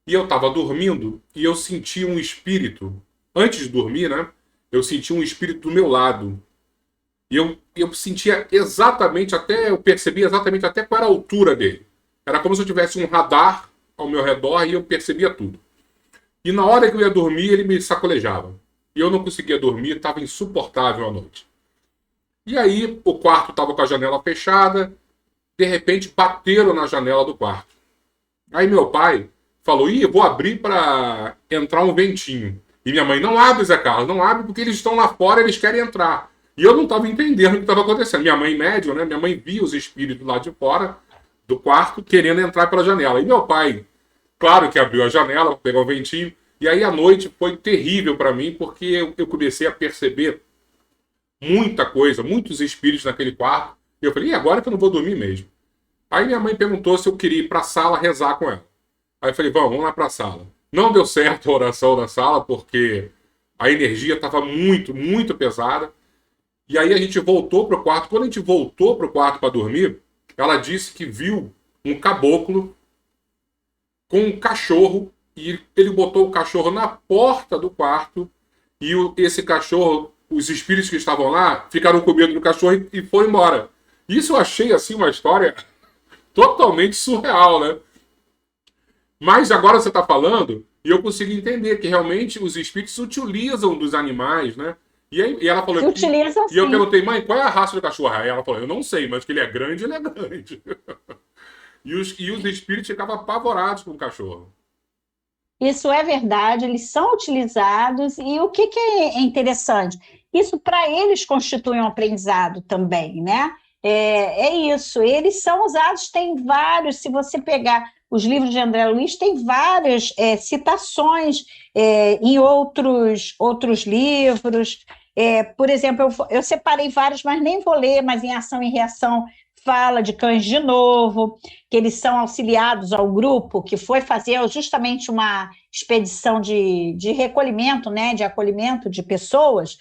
e eu estava dormindo e eu senti um espírito, antes de dormir, né? Eu senti um espírito do meu lado. E eu sentia exatamente, eu percebi exatamente até qual era a altura dele. Era como se eu tivesse um radar ao meu redor e eu percebia tudo. E na hora que eu ia dormir, ele me sacolejava. E eu não conseguia dormir, estava insuportável à noite. E aí o quarto estava com a janela fechada, de repente bateram na janela do quarto. Aí meu pai falou, vou abrir para entrar um ventinho. E minha mãe, não abre, Zé Carlos, não abre porque eles estão lá fora, eles querem entrar. E eu não estava entendendo o que estava acontecendo. Minha mãe médium, né? Minha mãe via os espíritos lá de fora do quarto querendo entrar pela janela. E meu pai, claro que abriu a janela, pegou o ventinho. E aí a noite foi terrível para mim, porque eu comecei a perceber muita coisa, muitos espíritos naquele quarto. E eu falei, agora que eu não vou dormir mesmo. Aí minha mãe perguntou se eu queria ir para a sala rezar com ela. Aí eu falei, vamos lá para a sala. Não deu certo a oração na sala, porque a energia estava muito, muito pesada. E aí a gente voltou para o quarto. Quando a gente voltou para o quarto para dormir, ela disse que viu um caboclo com um cachorro. E ele botou o cachorro na porta do quarto. E esse cachorro, os espíritos que estavam lá, ficaram com medo do cachorro e foram embora. Isso eu achei assim uma história totalmente surreal, né? Mas agora você está falando, e eu consigo entender que realmente os espíritos se utilizam dos animais, né? E ela falou... E eu perguntei, mãe, qual é a raça do cachorro? Aí ela falou, eu não sei, mas que ele é grande, ele é grande. E os espíritos ficavam apavorados com o cachorro. Isso é verdade, eles são utilizados, e o que é interessante? Isso para eles constitui um aprendizado também, né? É isso, eles são usados, tem vários, se você pegar os livros de André Luiz, tem várias citações em outros livros. Por exemplo, eu separei vários, mas nem vou ler, mas em Ação e Reação fala de cães de novo, que eles são auxiliados ao grupo, que foi fazer justamente uma expedição de recolhimento, né, de acolhimento de pessoas,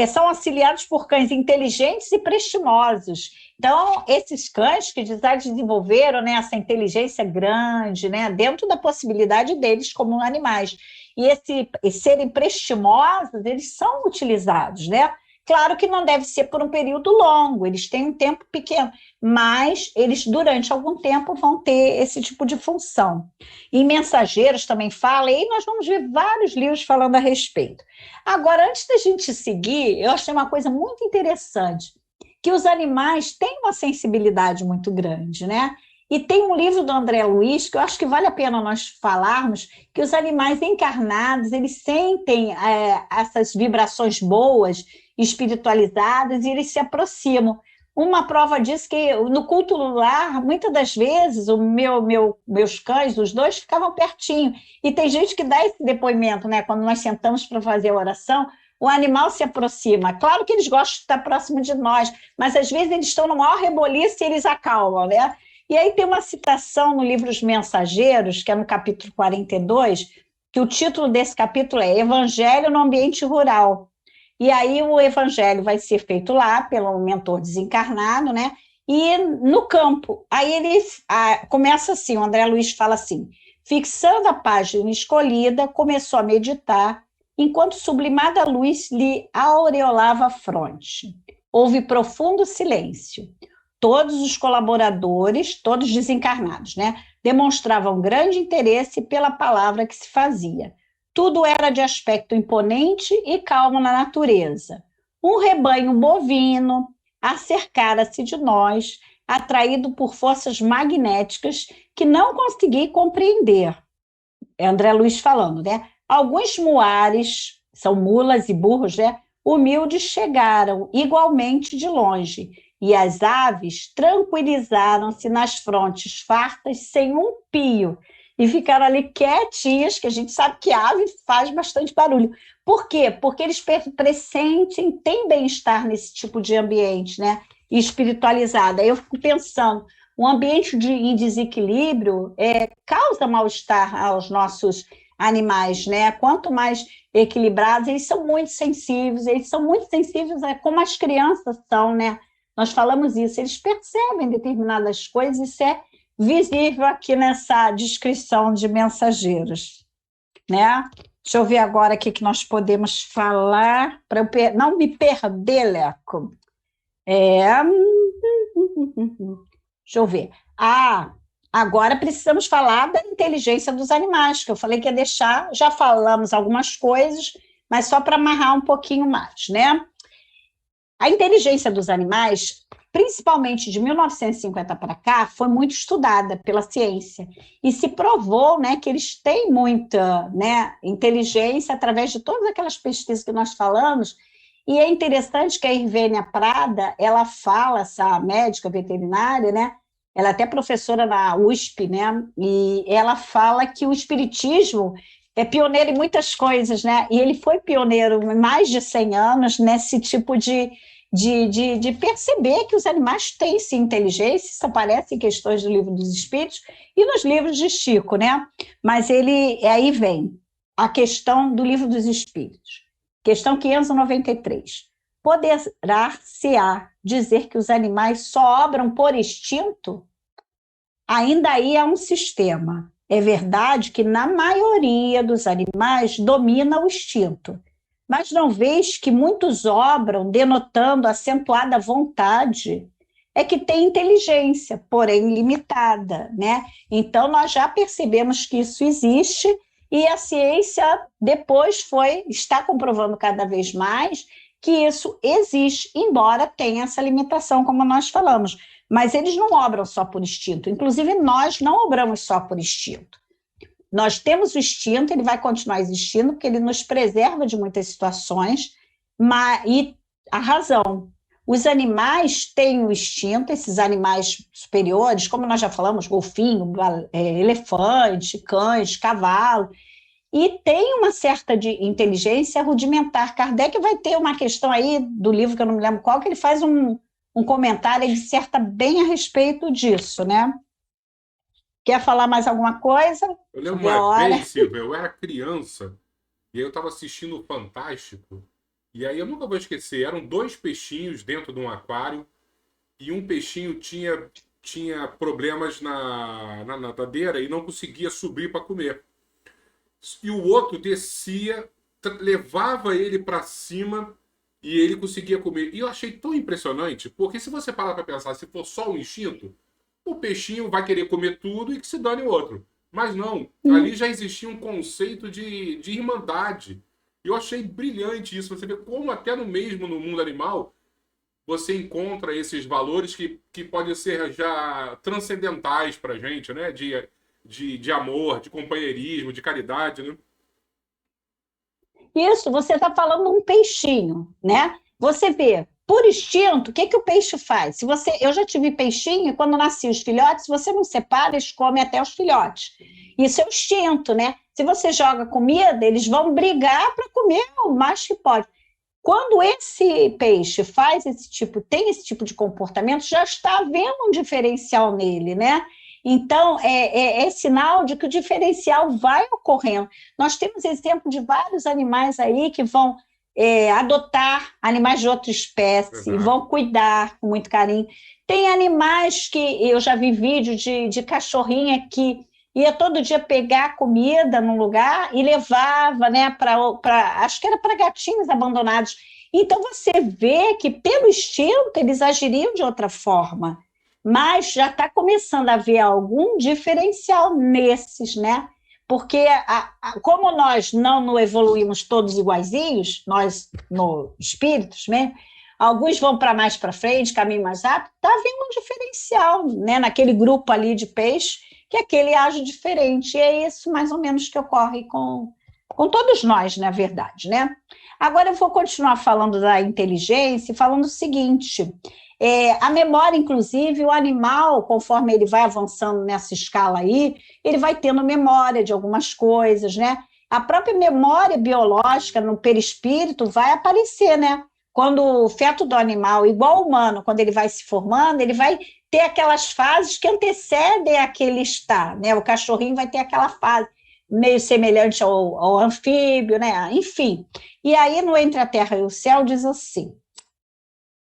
são auxiliados por cães inteligentes e prestimosos. Então, esses cães que já desenvolveram, né, essa inteligência grande, né, dentro da possibilidade deles como animais, e serem prestimosos, eles são utilizados, né? Claro que não deve ser por um período longo, eles têm um tempo pequeno, mas eles, durante algum tempo, vão ter esse tipo de função. Em Mensageiros também fala, e nós vamos ver vários livros falando a respeito. Agora, antes da gente seguir, eu achei uma coisa muito interessante, que os animais têm uma sensibilidade muito grande, né? E tem um livro do André Luiz, que eu acho que vale a pena nós falarmos, que os animais encarnados, eles sentem essas vibrações boas, espiritualizadas, e eles se aproximam. Uma prova disso que no culto lar, muitas das vezes, meus cães, os dois, ficavam pertinho. E tem gente que dá esse depoimento, né? Quando nós sentamos para fazer a oração, o animal se aproxima. Claro que eles gostam de estar próximo de nós, mas às vezes eles estão no maior reboliço e eles acalmam, né? E aí tem uma citação no livro Os Mensageiros, que é no capítulo 42, que o título desse capítulo é Evangelho no Ambiente Rural. E aí o evangelho vai ser feito lá pelo mentor desencarnado, né? E no campo. Aí ele começa assim, o André Luiz fala assim, fixando a página escolhida, começou a meditar enquanto sublimada luz lhe aureolava a fronte. Houve profundo silêncio. Todos os colaboradores, todos desencarnados, né, demonstravam grande interesse pela palavra que se fazia. Tudo era de aspecto imponente e calmo na natureza. Um rebanho bovino acercara-se de nós, atraído por forças magnéticas que não consegui compreender. É André Luiz falando, né? Alguns muares, são mulas e burros, né? Humildes chegaram igualmente de longe, e as aves tranquilizaram-se nas frontes fartas sem um pio, e ficaram ali quietinhas, que a gente sabe que a ave faz bastante barulho. Por quê? Porque eles pressentem, têm bem-estar nesse tipo de ambiente, né? Espiritualizado. Aí eu fico pensando, um ambiente em desequilíbrio causa mal-estar aos nossos animais, né? Quanto mais equilibrados, eles são muito sensíveis como as crianças são, né? Nós falamos isso, eles percebem determinadas coisas, isso é visível aqui nessa descrição de mensageiros, né? Deixa eu ver agora o que nós podemos falar, para eu não me perder, Leco. Deixa eu ver. Agora precisamos falar da inteligência dos animais, que eu falei que ia deixar, já falamos algumas coisas, mas só para amarrar um pouquinho mais, né? A inteligência dos animais, principalmente de 1950 para cá, foi muito estudada pela ciência e se provou, né, que eles têm muita, né, inteligência através de todas aquelas pesquisas que nós falamos. E é interessante que a Irvênia Prada, ela fala, essa médica veterinária, né, ela é até professora na USP, né, e ela fala que o espiritismo é pioneiro em muitas coisas, né? E ele foi pioneiro em mais de 100 anos nesse tipo de perceber que os animais têm sim inteligência, isso aparece em questões do Livro dos Espíritos e nos livros de Chico, né? Mas aí vem a questão do Livro dos Espíritos. Questão 593. Poderá-se-á dizer que os animais só obram por instinto? Ainda aí há um sistema. É verdade que, na maioria dos animais, domina o instinto. Mas não vês que muitos obram denotando acentuada vontade? É que tem inteligência, porém limitada, né? Então, nós já percebemos que isso existe e a ciência depois está comprovando cada vez mais que isso existe, embora tenha essa limitação, como nós falamos. Mas eles não obram só por instinto. Inclusive, nós não obramos só por instinto. Nós temos o instinto, ele vai continuar existindo, porque ele nos preserva de muitas situações, e a razão. Os animais têm o instinto, esses animais superiores, como nós já falamos, golfinho, elefante, cães, cavalo, e tem uma certa de inteligência rudimentar. Kardec vai ter uma questão aí do livro, que eu não me lembro qual, que ele faz um comentário, ele disserta bem a respeito disso, né? Quer falar mais alguma coisa? Eu lembro uma vez, Silvia, eu era criança, e aí eu estava assistindo o Fantástico, e aí eu nunca vou esquecer, eram 2 peixinhos dentro de um aquário, e um peixinho tinha problemas na nadadeira e não conseguia subir para comer. E o outro descia, levava ele para cima e ele conseguia comer. E eu achei tão impressionante, porque se você parar para pensar, se for só um instinto, o peixinho vai querer comer tudo e que se dane o outro. Mas não, ali já existia um conceito de irmandade. Eu achei brilhante isso. Você vê como até no mundo animal, você encontra esses valores que podem ser já transcendentais para a gente, né? De amor, de companheirismo, de caridade, né? Isso, você está falando de um peixinho, né? Você vê, por instinto, o que o peixe faz? Eu já tive peixinho, e quando nasciam os filhotes, se você não separa, eles comem até os filhotes. Isso é o instinto, né? Se você joga comida, eles vão brigar para comer o mais que pode. Quando esse peixe tem esse tipo de comportamento, já está havendo um diferencial nele, né? Então, é sinal de que o diferencial vai ocorrendo. Nós temos exemplo de vários animais aí que vão adotar animais de outra espécie, vão cuidar com muito carinho. Tem animais que eu já vi vídeo de cachorrinha que ia todo dia pegar comida num lugar e levava, né, acho que era para gatinhos abandonados. Então você vê que pelo instinto eles agiriam de outra forma, mas já está começando a haver algum diferencial nesses, né? Porque como nós não evoluímos todos iguaizinhos, nós no espíritos, né? Alguns vão para mais para frente, caminho mais rápido, está havendo um diferencial, né? Naquele grupo ali de peixe, que aquele age diferente. E é isso mais ou menos que ocorre com todos nós, na verdade, né? Agora eu vou continuar falando da inteligência, falando o seguinte: a memória, inclusive, o animal, conforme ele vai avançando nessa escala aí, ele vai tendo memória de algumas coisas, né? A própria memória biológica no perispírito vai aparecer, né? Quando o feto do animal, igual o humano, quando ele vai se formando, ele vai ter aquelas fases que antecedem aquele estar, né? O cachorrinho vai ter aquela fase meio semelhante ao anfíbio, né? Enfim. E aí, no Entre a Terra e o Céu, diz assim: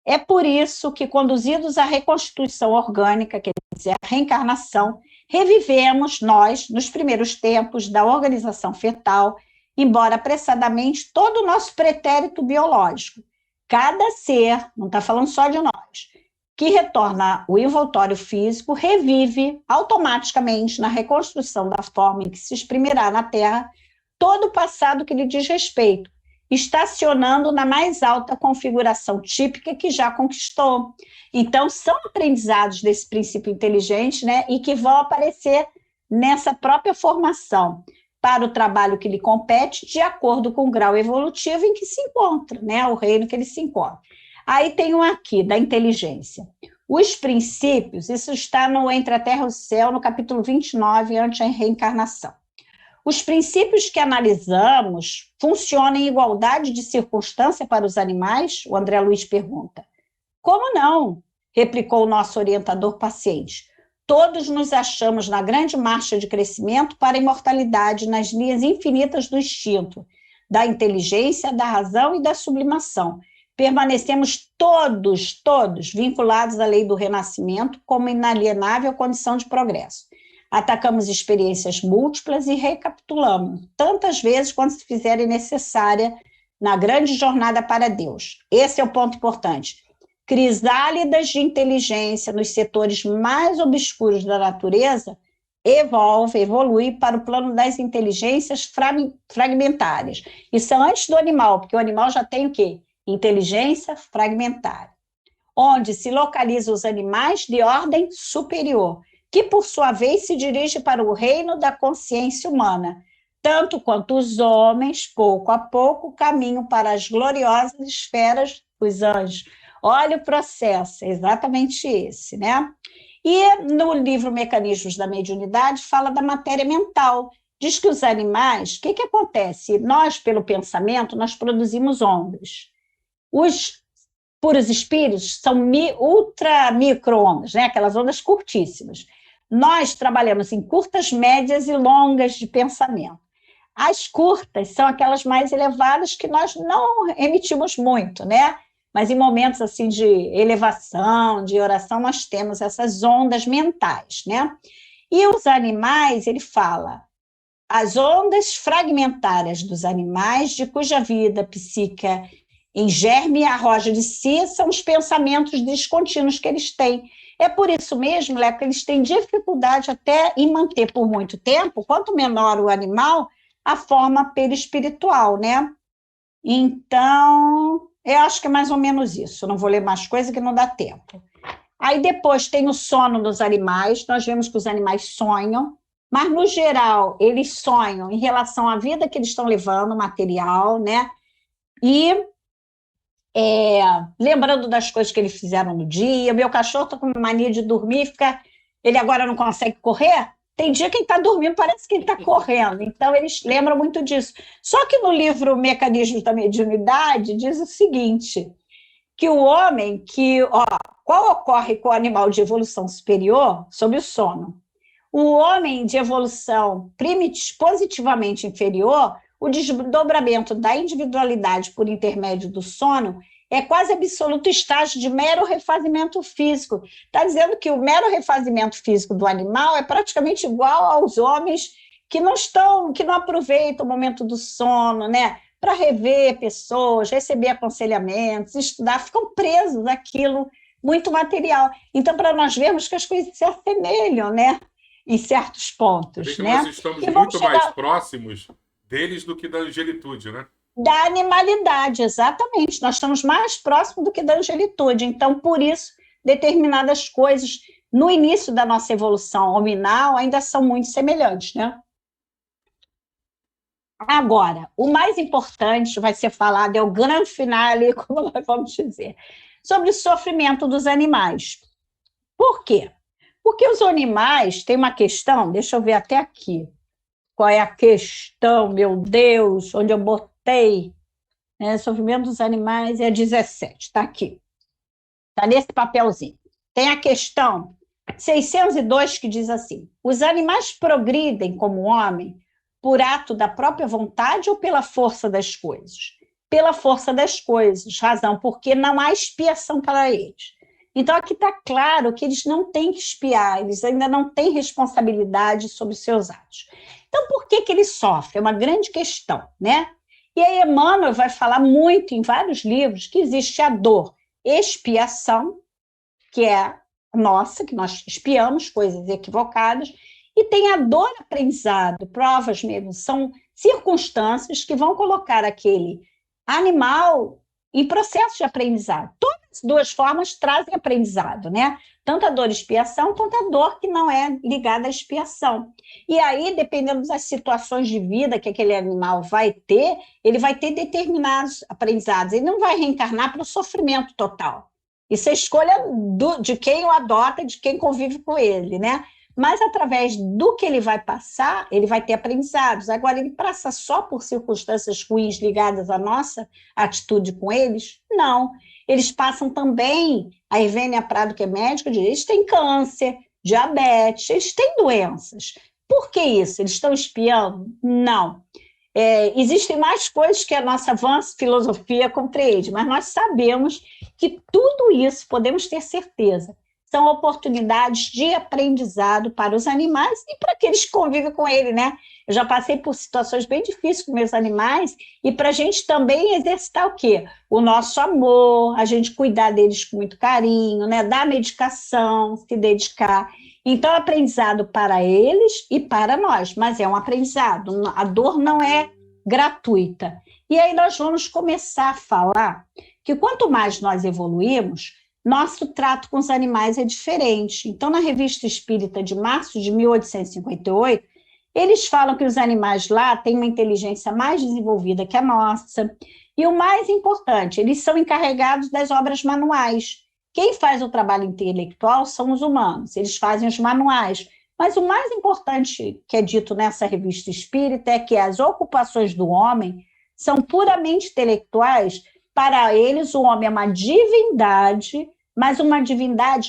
é por isso que, conduzidos à reconstituição orgânica, quer dizer, a reencarnação, revivemos nós, nos primeiros tempos da organização fetal, embora apressadamente, todo o nosso pretérito biológico. Cada ser, não está falando só de nós, que retorna o envoltório físico, revive automaticamente na reconstrução da forma em que se exprimirá na Terra todo o passado que lhe diz respeito, estacionando na mais alta configuração típica que já conquistou. Então, são aprendizados desse princípio inteligente, né, e que vão aparecer nessa própria formação, para o trabalho que lhe compete, de acordo com o grau evolutivo em que se encontra, né, o reino que ele se encontra. Aí tem um aqui, da inteligência. Os princípios, isso está no Entre a Terra e o Céu, no capítulo 29, Ante a Reencarnação. Os princípios que analisamos funcionam em igualdade de circunstância para os animais? O André Luiz pergunta. Como não? Replicou o nosso orientador paciente. Todos nos achamos na grande marcha de crescimento para a imortalidade nas linhas infinitas do instinto, da inteligência, da razão e da sublimação. Permanecemos todos vinculados à lei do renascimento como inalienável condição de progresso. Atacamos experiências múltiplas e recapitulamos tantas vezes quanto se fizerem necessária na grande jornada para Deus. Esse é o ponto importante. Crisálidas de inteligência nos setores mais obscuros da natureza evolui para o plano das inteligências fragmentárias. Isso é antes do animal, porque o animal já tem o quê? Inteligência fragmentária, onde se localizam os animais de ordem superior, que, por sua vez, se dirige para o reino da consciência humana, tanto quanto os homens, pouco a pouco, caminham para as gloriosas esferas dos anjos. Olha o processo, é exatamente esse, né? E no livro Mecanismos da Mediunidade fala da matéria mental. Diz que os animais, o que acontece? Nós, pelo pensamento, nós produzimos ondas. Os puros espíritos são ultra micro-ondas, né? Aquelas ondas curtíssimas. Nós trabalhamos em curtas, médias e longas de pensamento. As curtas são aquelas mais elevadas que nós não emitimos muito, né? Mas em momentos assim de elevação, de oração, nós temos essas ondas mentais, né? E os animais, ele fala, as ondas fragmentárias dos animais, de cuja vida psíquica em germe arroja de si, são os pensamentos descontínuos que eles têm. É por isso mesmo, Léo, que eles têm dificuldade até em manter por muito tempo, quanto menor o animal, a forma perispiritual, né? Então, eu acho que é mais ou menos isso. Eu não vou ler mais coisa que não dá tempo. Aí depois tem o sono dos animais. Nós vemos que os animais sonham, mas, no geral, eles sonham em relação à vida que eles estão levando, material, né? E lembrando das coisas que eles fizeram no dia. Meu cachorro está com mania de dormir, ele agora não consegue correr. Tem dia que ele está dormindo, parece que ele está correndo. Então, eles lembram muito disso. Só que no livro Mecanismos da Mediunidade diz o seguinte, que o homem, qual ocorre com o animal de evolução superior sob o sono? O homem de evolução positivamente inferior, o desdobramento da individualidade por intermédio do sono é quase absoluto estágio de mero refazimento físico. Está dizendo que o mero refazimento físico do animal é praticamente igual aos homens que não aproveitam o momento do sono, né? Para rever pessoas, receber aconselhamentos, estudar, ficam presos àquilo muito material. Então, para nós vermos que as coisas se assemelham, né? Em certos Você vê pontos, que nós né? estamos E vamos muito mais chegar próximos deles do que da angelitude, né? da animalidade, exatamente. Nós estamos mais próximos do que da angelitude. Então, por isso, determinadas coisas no início da nossa evolução hominal ainda são muito semelhantes, né? Agora, o mais importante vai ser falado, é o grande finale, como nós vamos dizer, sobre o sofrimento dos animais. Por quê? Porque os animais têm uma questão, deixa eu ver até aqui, qual é a questão, meu Deus, onde eu botei, né? Sofrimento dos animais é 17, está aqui, está nesse papelzinho. Tem a questão 602 que diz assim: os animais progridem como o homem por ato da própria vontade ou pela força das coisas? Pela força das coisas, razão porque não há expiação para eles. Então, aqui está claro que eles não têm que expiar, eles ainda não têm responsabilidade sobre os seus atos. Então, por que eles sofrem? É uma grande questão, né? E aí, Emmanuel vai falar muito em vários livros que existe a dor expiação, que é nossa, que nós expiamos coisas equivocadas, e tem a dor aprendizado, provas mesmo, são circunstâncias que vão colocar aquele animal em processo de aprendizado. Todas as duas formas trazem aprendizado, né? Tanto a dor expiação, quanto a dor que não é ligada à expiação. E aí, dependendo das situações de vida que aquele animal vai ter, ele vai ter determinados aprendizados. Ele não vai reencarnar para o sofrimento total. Isso é escolha de quem o adota, de quem convive com ele, né? Mas através do que ele vai passar, ele vai ter aprendizados. Agora, ele passa só por circunstâncias ruins ligadas à nossa atitude com eles? Não. Eles passam também, a Ivênia Prado, que é médica, diz, eles têm câncer, diabetes, eles têm doenças. Por que isso? Eles estão espiando? Não. Existem mais coisas que a nossa vã filosofia compreende, mas nós sabemos que tudo isso, podemos ter certeza, são oportunidades de aprendizado para os animais e para aqueles que convivem com ele, né? Eu já passei por situações bem difíceis com meus animais e para a gente também exercitar o quê? O nosso amor, a gente cuidar deles com muito carinho, né? Dar medicação, se dedicar. Então, aprendizado para eles e para nós, mas é um aprendizado, a dor não é gratuita. E aí nós vamos começar a falar que quanto mais nós evoluímos, nosso trato com os animais é diferente. Então, na Revista Espírita de março de 1858, eles falam que os animais lá têm uma inteligência mais desenvolvida que a nossa. E o mais importante, eles são encarregados das obras manuais. Quem faz o trabalho intelectual são os humanos, eles fazem os manuais. Mas o mais importante que é dito nessa Revista Espírita é que as ocupações do homem são puramente intelectuais. Para eles, o homem é uma divindade, mas uma divindade,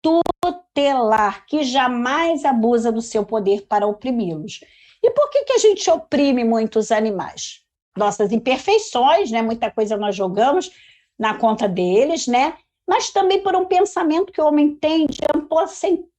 tutelar, que jamais abusa do seu poder para oprimi-los. E por que a gente oprime muito os animais? Nossas imperfeições, né? Muita coisa nós jogamos na conta deles, né? Mas também por um pensamento que o homem tem de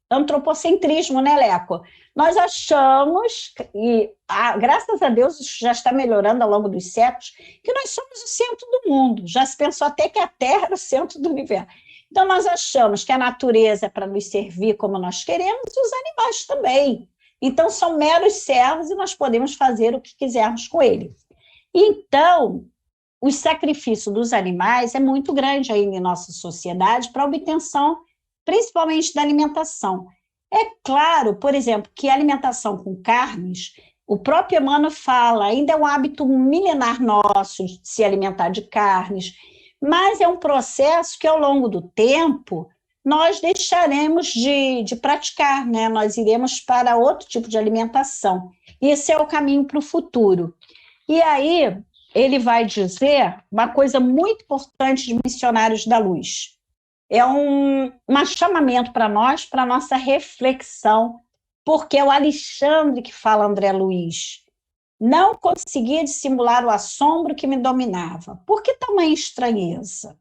antropocentrismo, né, Leco? Nós achamos, e graças a Deus isso já está melhorando ao longo dos séculos, que nós somos o centro do mundo. Já se pensou até que a Terra era o centro do universo. Então, nós achamos que a natureza é para nos servir como nós queremos e os animais também. Então, são meros servos e nós podemos fazer o que quisermos com eles. Então, o sacrifício dos animais é muito grande ainda em nossa sociedade para a obtenção, principalmente da alimentação. É claro, por exemplo, que a alimentação com carnes, o próprio Emmanuel fala, ainda é um hábito milenar nosso de se alimentar de carnes, mas é um processo que, ao longo do tempo, nós deixaremos de praticar, né? Nós iremos para outro tipo de alimentação. Esse é o caminho para o futuro. E aí, ele vai dizer uma coisa muito importante de Missionários da Luz. É um chamamento para nós, para a nossa reflexão, porque é o Alexandre que fala André Luiz. Não conseguia dissimular o assombro que me dominava. Por que tamanha estranheza?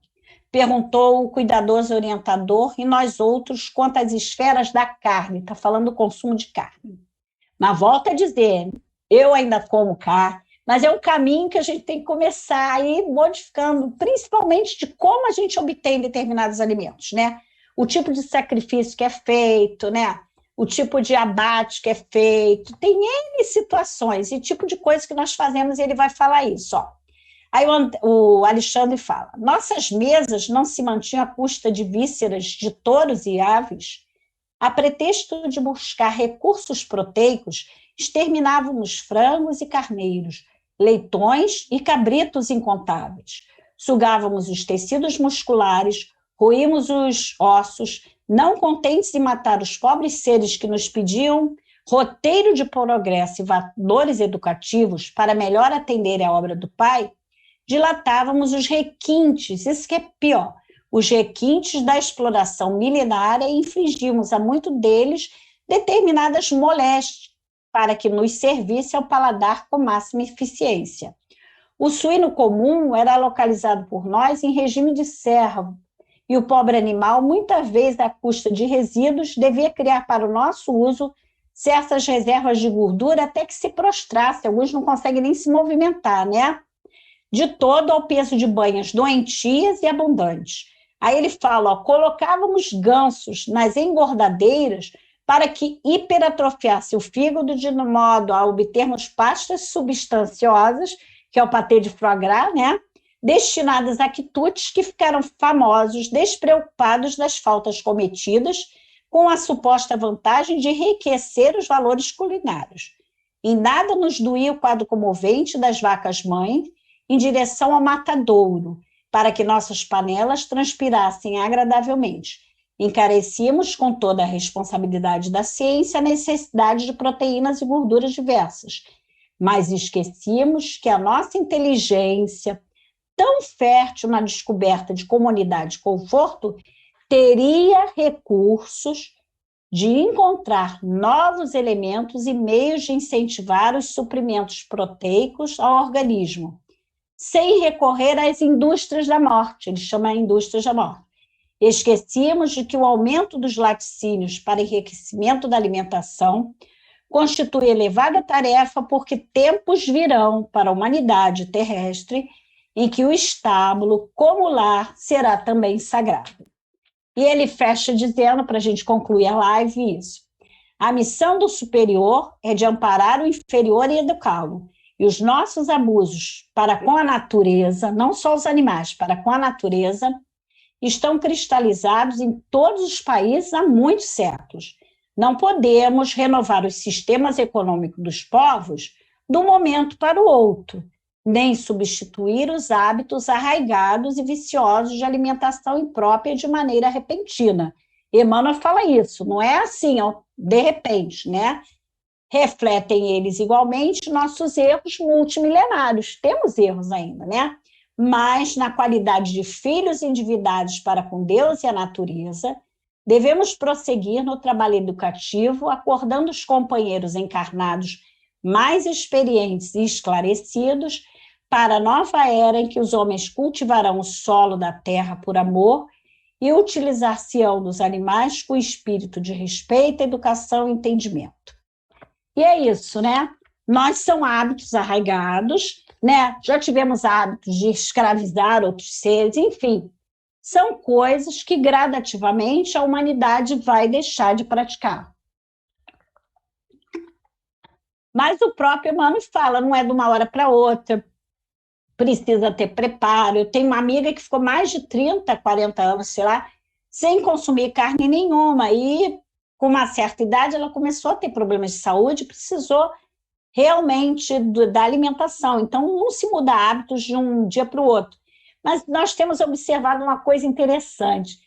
Perguntou o cuidadoso orientador e nós outros quanto às esferas da carne. Está falando do consumo de carne. Mas volta a dizer, eu ainda como carne, mas é um caminho que a gente tem que começar a ir modificando, principalmente de como a gente obtém determinados alimentos, né? O tipo de sacrifício que é feito, né? O tipo de abate que é feito, tem N situações e tipo de coisa que nós fazemos, e ele vai falar isso, ó. Aí o Alexandre fala, nossas mesas não se mantinham à custa de vísceras de touros e aves. A pretexto de buscar recursos proteicos, exterminávamos frangos e carneiros, leitões e cabritos incontáveis. Sugávamos os tecidos musculares, roímos os ossos, não contentes em matar os pobres seres que nos pediam roteiro de progresso e valores educativos para melhor atender à obra do Pai, dilatávamos os requintes, isso que é pior, os requintes da exploração milenária e infligimos a muito deles determinadas moléstias para que nos servisse ao paladar com máxima eficiência. O suíno comum era localizado por nós em regime de servo, e o pobre animal, muitas vezes à custa de resíduos, devia criar para o nosso uso certas reservas de gordura até que se prostrasse, alguns não conseguem nem se movimentar, né? De todo ao peso de banhas doentias e abundantes. Aí ele fala, ó, colocávamos gansos nas engordadeiras para que hiperatrofiasse o fígado de modo a obtermos pastas substanciosas, que é o patê de foie gras, né? Destinadas a quitutes que ficaram famosos, despreocupados das faltas cometidas, com a suposta vantagem de enriquecer os valores culinários. Em nada nos doía o quadro comovente das vacas-mães em direção ao matadouro, para que nossas panelas transpirassem agradavelmente. Encarecíamos, com toda a responsabilidade da ciência, a necessidade de proteínas e gorduras diversas, mas esquecíamos que a nossa inteligência, tão fértil na descoberta de comunidade e conforto, teria recursos de encontrar novos elementos e meios de incentivar os suprimentos proteicos ao organismo, sem recorrer às indústrias da morte, ele chama indústrias da morte. Esquecíamos de que o aumento dos laticínios para enriquecimento da alimentação constitui elevada tarefa, porque tempos virão para a humanidade terrestre em que o estábulo, como lar, será também sagrado. E ele fecha dizendo, para a gente concluir a live, isso. A missão do superior é de amparar o inferior e educá-lo. E os nossos abusos para com a natureza, não só os animais, para com a natureza, estão cristalizados em todos os países há muitos séculos. Não podemos renovar os sistemas econômicos dos povos de um momento para o outro, nem substituir os hábitos arraigados e viciosos de alimentação imprópria de maneira repentina. Emmanuel fala isso, não é assim, ó, de repente, né? Refletem eles igualmente nossos erros multimilenários. Temos erros ainda, né? Mas na qualidade de filhos endividados para com Deus e a natureza, devemos prosseguir no trabalho educativo, acordando os companheiros encarnados mais experientes e esclarecidos para a nova era em que os homens cultivarão o solo da terra por amor e utilizar-se-ão dos animais com espírito de respeito, educação e entendimento. E é isso, né? Nós são hábitos arraigados, né? Já tivemos hábitos de escravizar outros seres, enfim, são coisas que gradativamente a humanidade vai deixar de praticar. Mas o próprio Emmanuel fala, não é de uma hora para outra, precisa ter preparo. Eu tenho uma amiga que ficou mais de 30, 40 anos, sei lá, sem consumir carne nenhuma, e com uma certa idade ela começou a ter problemas de saúde, precisou realmente da alimentação. Então, não se muda hábitos de um dia para o outro. Mas nós temos observado uma coisa interessante.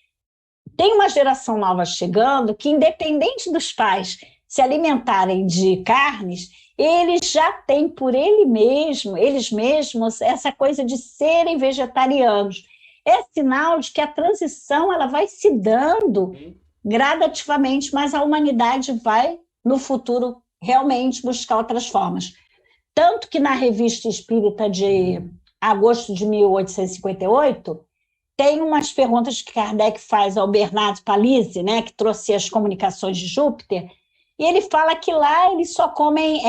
Tem uma geração nova chegando que, independente dos pais se alimentarem de carnes, eles já têm por eles mesmos, essa coisa de serem vegetarianos. É sinal de que a transição ela vai se dando gradativamente, mas a humanidade vai, no futuro, realmente buscar outras formas. Tanto que na Revista Espírita de agosto de 1858, tem umas perguntas que Kardec faz ao Bernardo Palissy, né, que trouxe as comunicações de Júpiter, e ele fala que lá eles só comem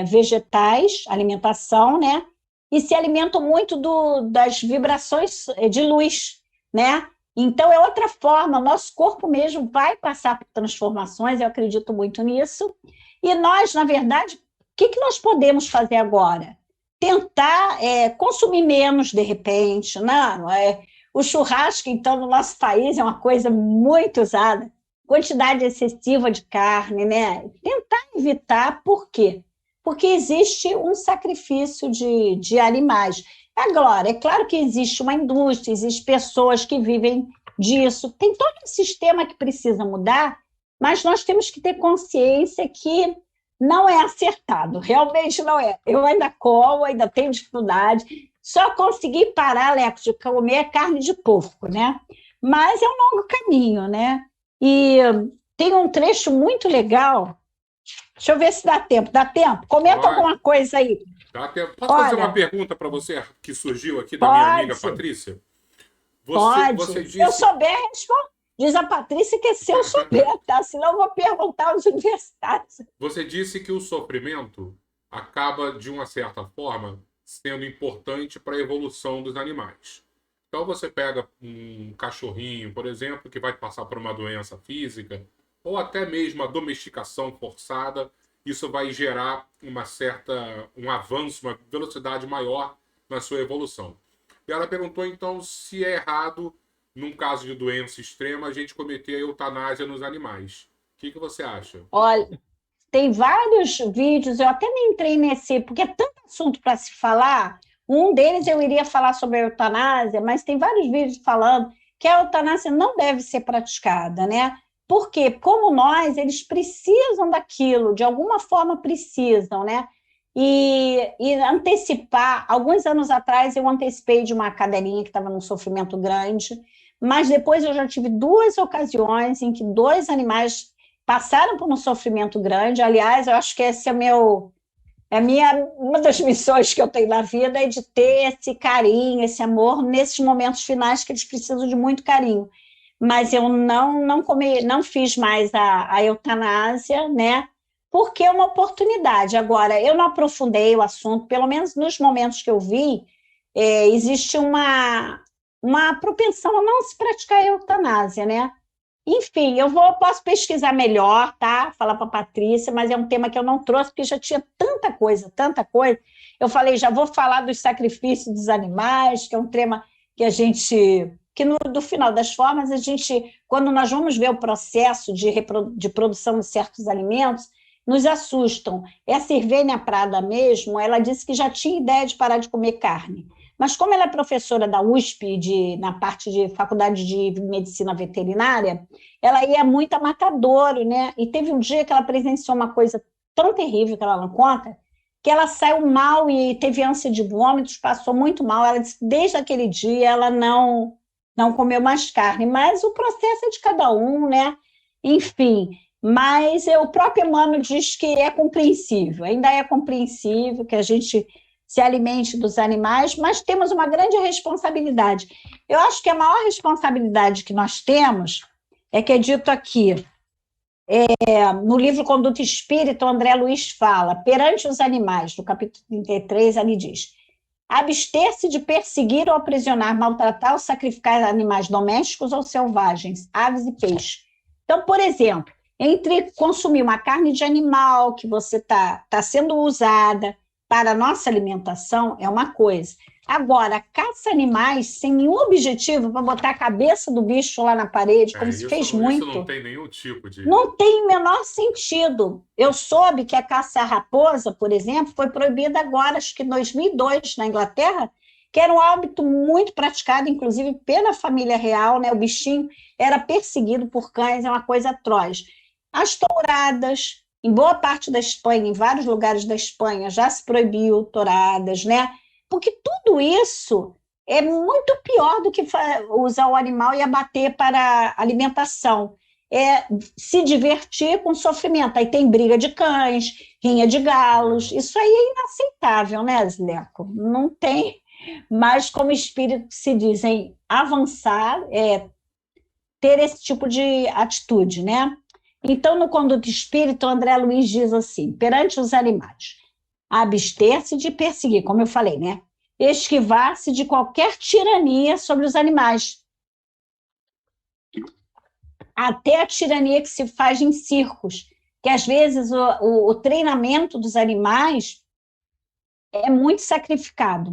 vegetais, alimentação, né, e se alimentam muito das vibrações de luz, né? Então é outra forma, nosso corpo mesmo vai passar por transformações, eu acredito muito nisso, e nós, na verdade, o que nós podemos fazer agora? Tentar consumir menos, de repente, não é? O churrasco, então, no nosso país é uma coisa muito usada, quantidade excessiva de carne, né? Tentar evitar, por quê? Porque existe um sacrifício de animais. Agora, é claro que existe uma indústria, existem pessoas que vivem disso, tem todo um sistema que precisa mudar, mas nós temos que ter consciência que não é acertado, realmente não é. Eu ainda como, ainda tenho dificuldade, só consegui parar, Leco, de comer carne de porco, né? Mas é um longo caminho, né? E tem um trecho muito legal. Deixa eu ver se dá tempo. Dá tempo? Comenta alguma coisa aí. Dá tempo. Posso fazer uma pergunta para você que surgiu aqui da minha amiga Patrícia? Pode. Se eu souber, responde. Diz a Patrícia que se eu souber, tá? Senão eu vou perguntar aos universitários. Você disse que o sofrimento acaba, de uma certa forma, sendo importante para a evolução dos animais. Então você pega um cachorrinho, por exemplo, que vai passar por uma doença física, ou até mesmo a domesticação forçada, isso vai gerar um avanço, uma velocidade maior na sua evolução. E ela perguntou, então, se é errado, num caso de doença extrema, a gente cometer a eutanásia nos animais. O que você acha? Olha, tem vários vídeos, eu até nem entrei nesse, porque é tanto assunto para se falar. Um deles eu iria falar sobre a eutanásia, mas tem vários vídeos falando que a eutanásia não deve ser praticada, né? Porque, como nós, eles precisam daquilo, de alguma forma precisam, né? E antecipar. Alguns anos atrás, eu antecipei de uma cadelinha que estava num sofrimento grande, mas depois eu já tive 2 ocasiões em que 2 animais passaram por um sofrimento grande. Aliás, eu acho que esse é uma das missões que eu tenho na vida é de ter esse carinho, esse amor nesses momentos finais que eles precisam de muito carinho. Mas eu não fiz mais a eutanásia, né? Porque é uma oportunidade. Agora, eu não aprofundei o assunto, pelo menos nos momentos que eu vi, existe uma propensão a não se praticar a eutanásia, né? Enfim, posso pesquisar melhor, tá? Falar para a Patrícia, mas é um tema que eu não trouxe, porque já tinha tanta coisa, tanta coisa. Eu falei, já vou falar dos sacrifícios dos animais, que é um tema que no final das formas, quando nós vamos ver o processo de produção de certos alimentos, nos assustam. Essa Irvênia Prada mesmo, ela disse que já tinha ideia de parar de comer carne. Mas como ela é professora da USP, na parte de Faculdade de Medicina Veterinária, ela ia muito a matadouro, né? E teve um dia que ela presenciou uma coisa tão terrível que ela não conta, que ela saiu mal e teve ânsia de vômitos, passou muito mal. Ela disse que desde aquele dia ela não comeu mais carne, mas o processo é de cada um, né? Enfim, mas o próprio Emmanuel diz que é compreensível, ainda é compreensível que a gente se alimente dos animais, mas temos uma grande responsabilidade. Eu acho que a maior responsabilidade que nós temos é que é dito aqui, no livro Conduta Espírita, o André Luiz fala, perante os animais, no capítulo 33, ele diz, abster-se de perseguir ou aprisionar, maltratar ou sacrificar animais domésticos ou selvagens, aves e peixes. Então, por exemplo, entre consumir uma carne de animal que você está sendo usada para a nossa alimentação é uma coisa. Agora, caça animais sem nenhum objetivo para botar a cabeça do bicho lá na parede, como se fez muito. Isso não tem nenhum tipo de... Não tem o menor sentido. Eu soube que a caça à raposa, por exemplo, foi proibida agora, acho que em 2002, na Inglaterra, que era um hábito muito praticado, inclusive pela família real, né? O bichinho era perseguido por cães, é uma coisa atroz. As touradas, em boa parte da Espanha, em vários lugares da Espanha, já se proibiu touradas, né? Porque tudo isso é muito pior do que usar o animal e abater para alimentação. se divertir com sofrimento. Aí tem briga de cães, rinha de galos. Isso aí é inaceitável, né, Zileco? Não tem. Mas como espírito se dizem avançar, ter esse tipo de atitude, né? Então, no Conduta Espírita, o André Luiz diz assim: perante os animais, abster-se de perseguir, como eu falei, né? Esquivar-se de qualquer tirania sobre os animais, até a tirania que se faz em circos, que às vezes o treinamento dos animais é muito sacrificado,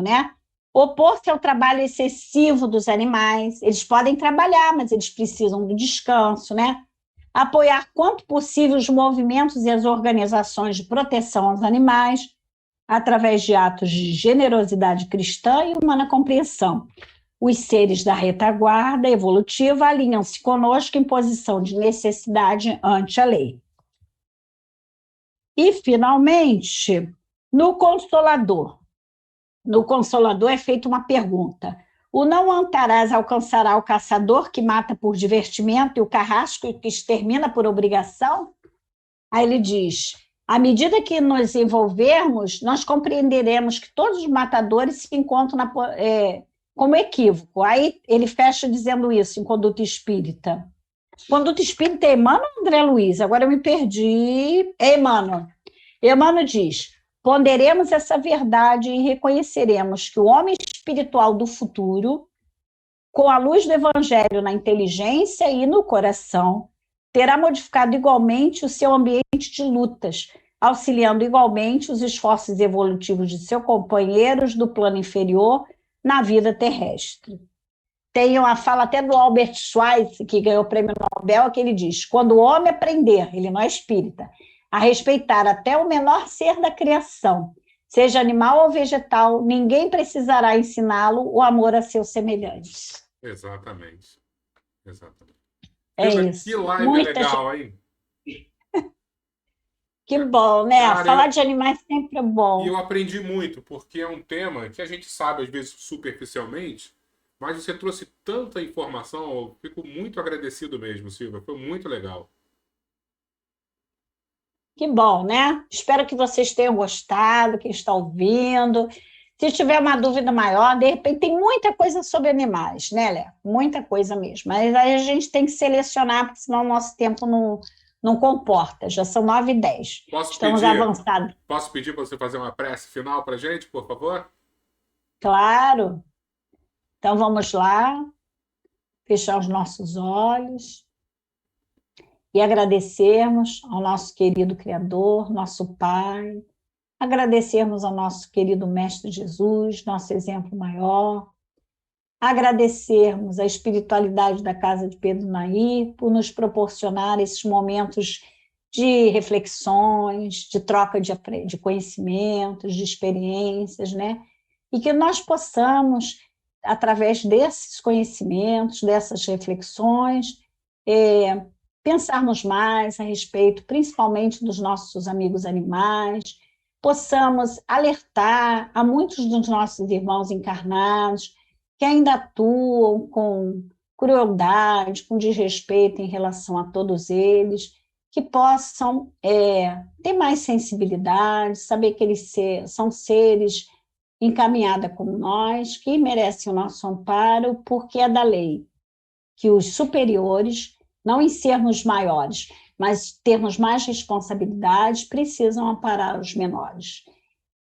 né? Opor-se ao trabalho excessivo dos animais, eles podem trabalhar, mas eles precisam do descanso, né? Apoiar quanto possível os movimentos e as organizações de proteção aos animais, através de atos de generosidade cristã e humana compreensão. Os seres da retaguarda evolutiva alinham-se conosco em posição de necessidade ante a lei. E, finalmente, no Consolador. No Consolador é feita uma pergunta: o não antarás alcançará o caçador que mata por divertimento e o carrasco que extermina por obrigação? Aí ele diz: à medida que nos envolvermos, nós compreenderemos que todos os matadores se encontram como equívoco. Aí ele fecha dizendo isso em Conduta Espírita. Conduta Espírita é Emmanuel ou André Luiz? Agora eu me perdi. É Emmanuel. Emmanuel diz: ponderemos essa verdade e reconheceremos que o homem espiritual do futuro, com a luz do Evangelho na inteligência e no coração, terá modificado igualmente o seu ambiente de lutas, auxiliando igualmente os esforços evolutivos de seus companheiros do plano inferior na vida terrestre. Tem uma fala até do Albert Schweitzer, que ganhou o prêmio Nobel, que ele diz: quando o homem aprender, ele não é espírita, a respeitar até o menor ser da criação, seja animal ou vegetal, ninguém precisará ensiná-lo o amor a seus semelhantes. Exatamente. Exatamente. Isso. Que live Muita legal, hein? Que bom, né? Cara, falar de animais sempre é bom. E eu aprendi muito, porque é um tema que a gente sabe, às vezes, superficialmente, mas você trouxe tanta informação, eu fico muito agradecido mesmo, Silvia. Foi muito legal. Que bom, né? Espero que vocês tenham gostado, quem está ouvindo. Se tiver uma dúvida maior, de repente tem muita coisa sobre animais, né, Léo? Muita coisa mesmo. Mas aí a gente tem que selecionar, porque senão o nosso tempo não comporta. Já são 9h10. Estamos avançados. Posso pedir para você fazer uma prece final para a gente, por favor? Claro. Então vamos lá, fechar os nossos olhos e agradecermos ao nosso querido Criador, nosso Pai, agradecermos ao nosso querido Mestre Jesus, nosso exemplo maior, agradecermos a espiritualidade da Casa de Pedro Naí por nos proporcionar esses momentos de reflexões, de troca de conhecimentos, de experiências, né? E que nós possamos, através desses conhecimentos, dessas reflexões, pensarmos mais a respeito, principalmente dos nossos amigos animais, possamos alertar a muitos dos nossos irmãos encarnados que ainda atuam com crueldade, com desrespeito em relação a todos eles, que possam ter mais sensibilidade, saber que eles são seres encaminhados como nós, que merecem o nosso amparo, porque é da lei que os superiores, não em sermos maiores, mas termos mais responsabilidades, precisam amparar os menores.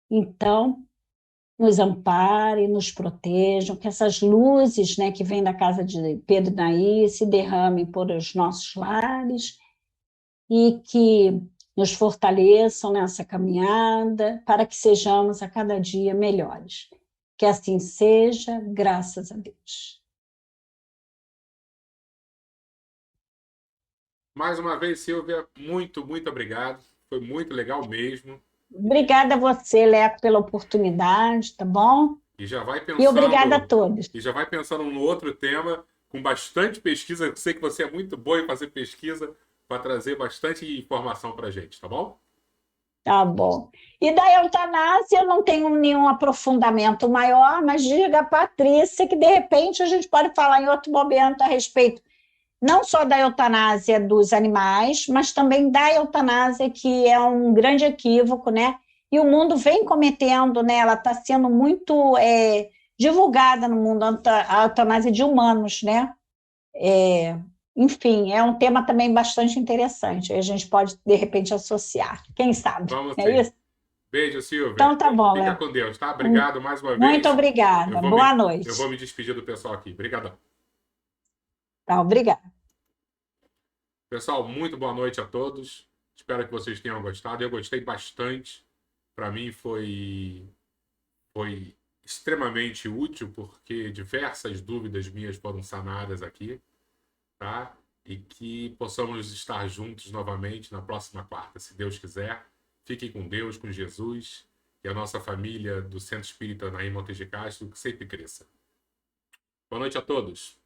Então, nos amparem, nos protejam, que essas luzes, né, que vêm da casa de Pedro Naí se derramem por os nossos lares e que nos fortaleçam nessa caminhada para que sejamos a cada dia melhores. Que assim seja, graças a Deus. Mais uma vez, Silvia, muito, muito obrigado. Foi muito legal mesmo. Obrigada a você, Leco, pela oportunidade, tá bom? E já vai pensando, E obrigada a todos. E já vai pensando no outro tema, com bastante pesquisa. Eu sei que você é muito boa em fazer pesquisa, para trazer bastante informação para a gente, tá bom? Tá bom. E da eutanásia eu não tenho nenhum aprofundamento maior, mas diga a Patrícia que, de repente, a gente pode falar em outro momento a respeito não só da eutanásia dos animais, mas também da eutanásia, que é um grande equívoco, né? E o mundo vem cometendo, né? Ela está sendo muito divulgada no mundo, a eutanásia de humanos, né? Enfim, é um tema também bastante interessante. A gente pode, de repente, associar. Quem sabe? Vamos É sim. isso? Beijo, Silvia. Então tá bom, Fica Léo. com Deus, tá? Obrigado mais uma Muito vez. obrigada. Boa Eu vou noite. me despedir do pessoal aqui. Obrigadão. Tá, obrigada. Pessoal, muito boa noite a todos. Espero que vocês tenham gostado. Eu gostei bastante. Para mim foi extremamente útil, porque diversas dúvidas minhas foram sanadas aqui, tá? E que possamos estar juntos novamente na próxima quarta, se Deus quiser. Fiquem com Deus, com Jesus e a nossa família do Centro Espírita Naim Montes de Castro, que sempre cresça. Boa noite a todos.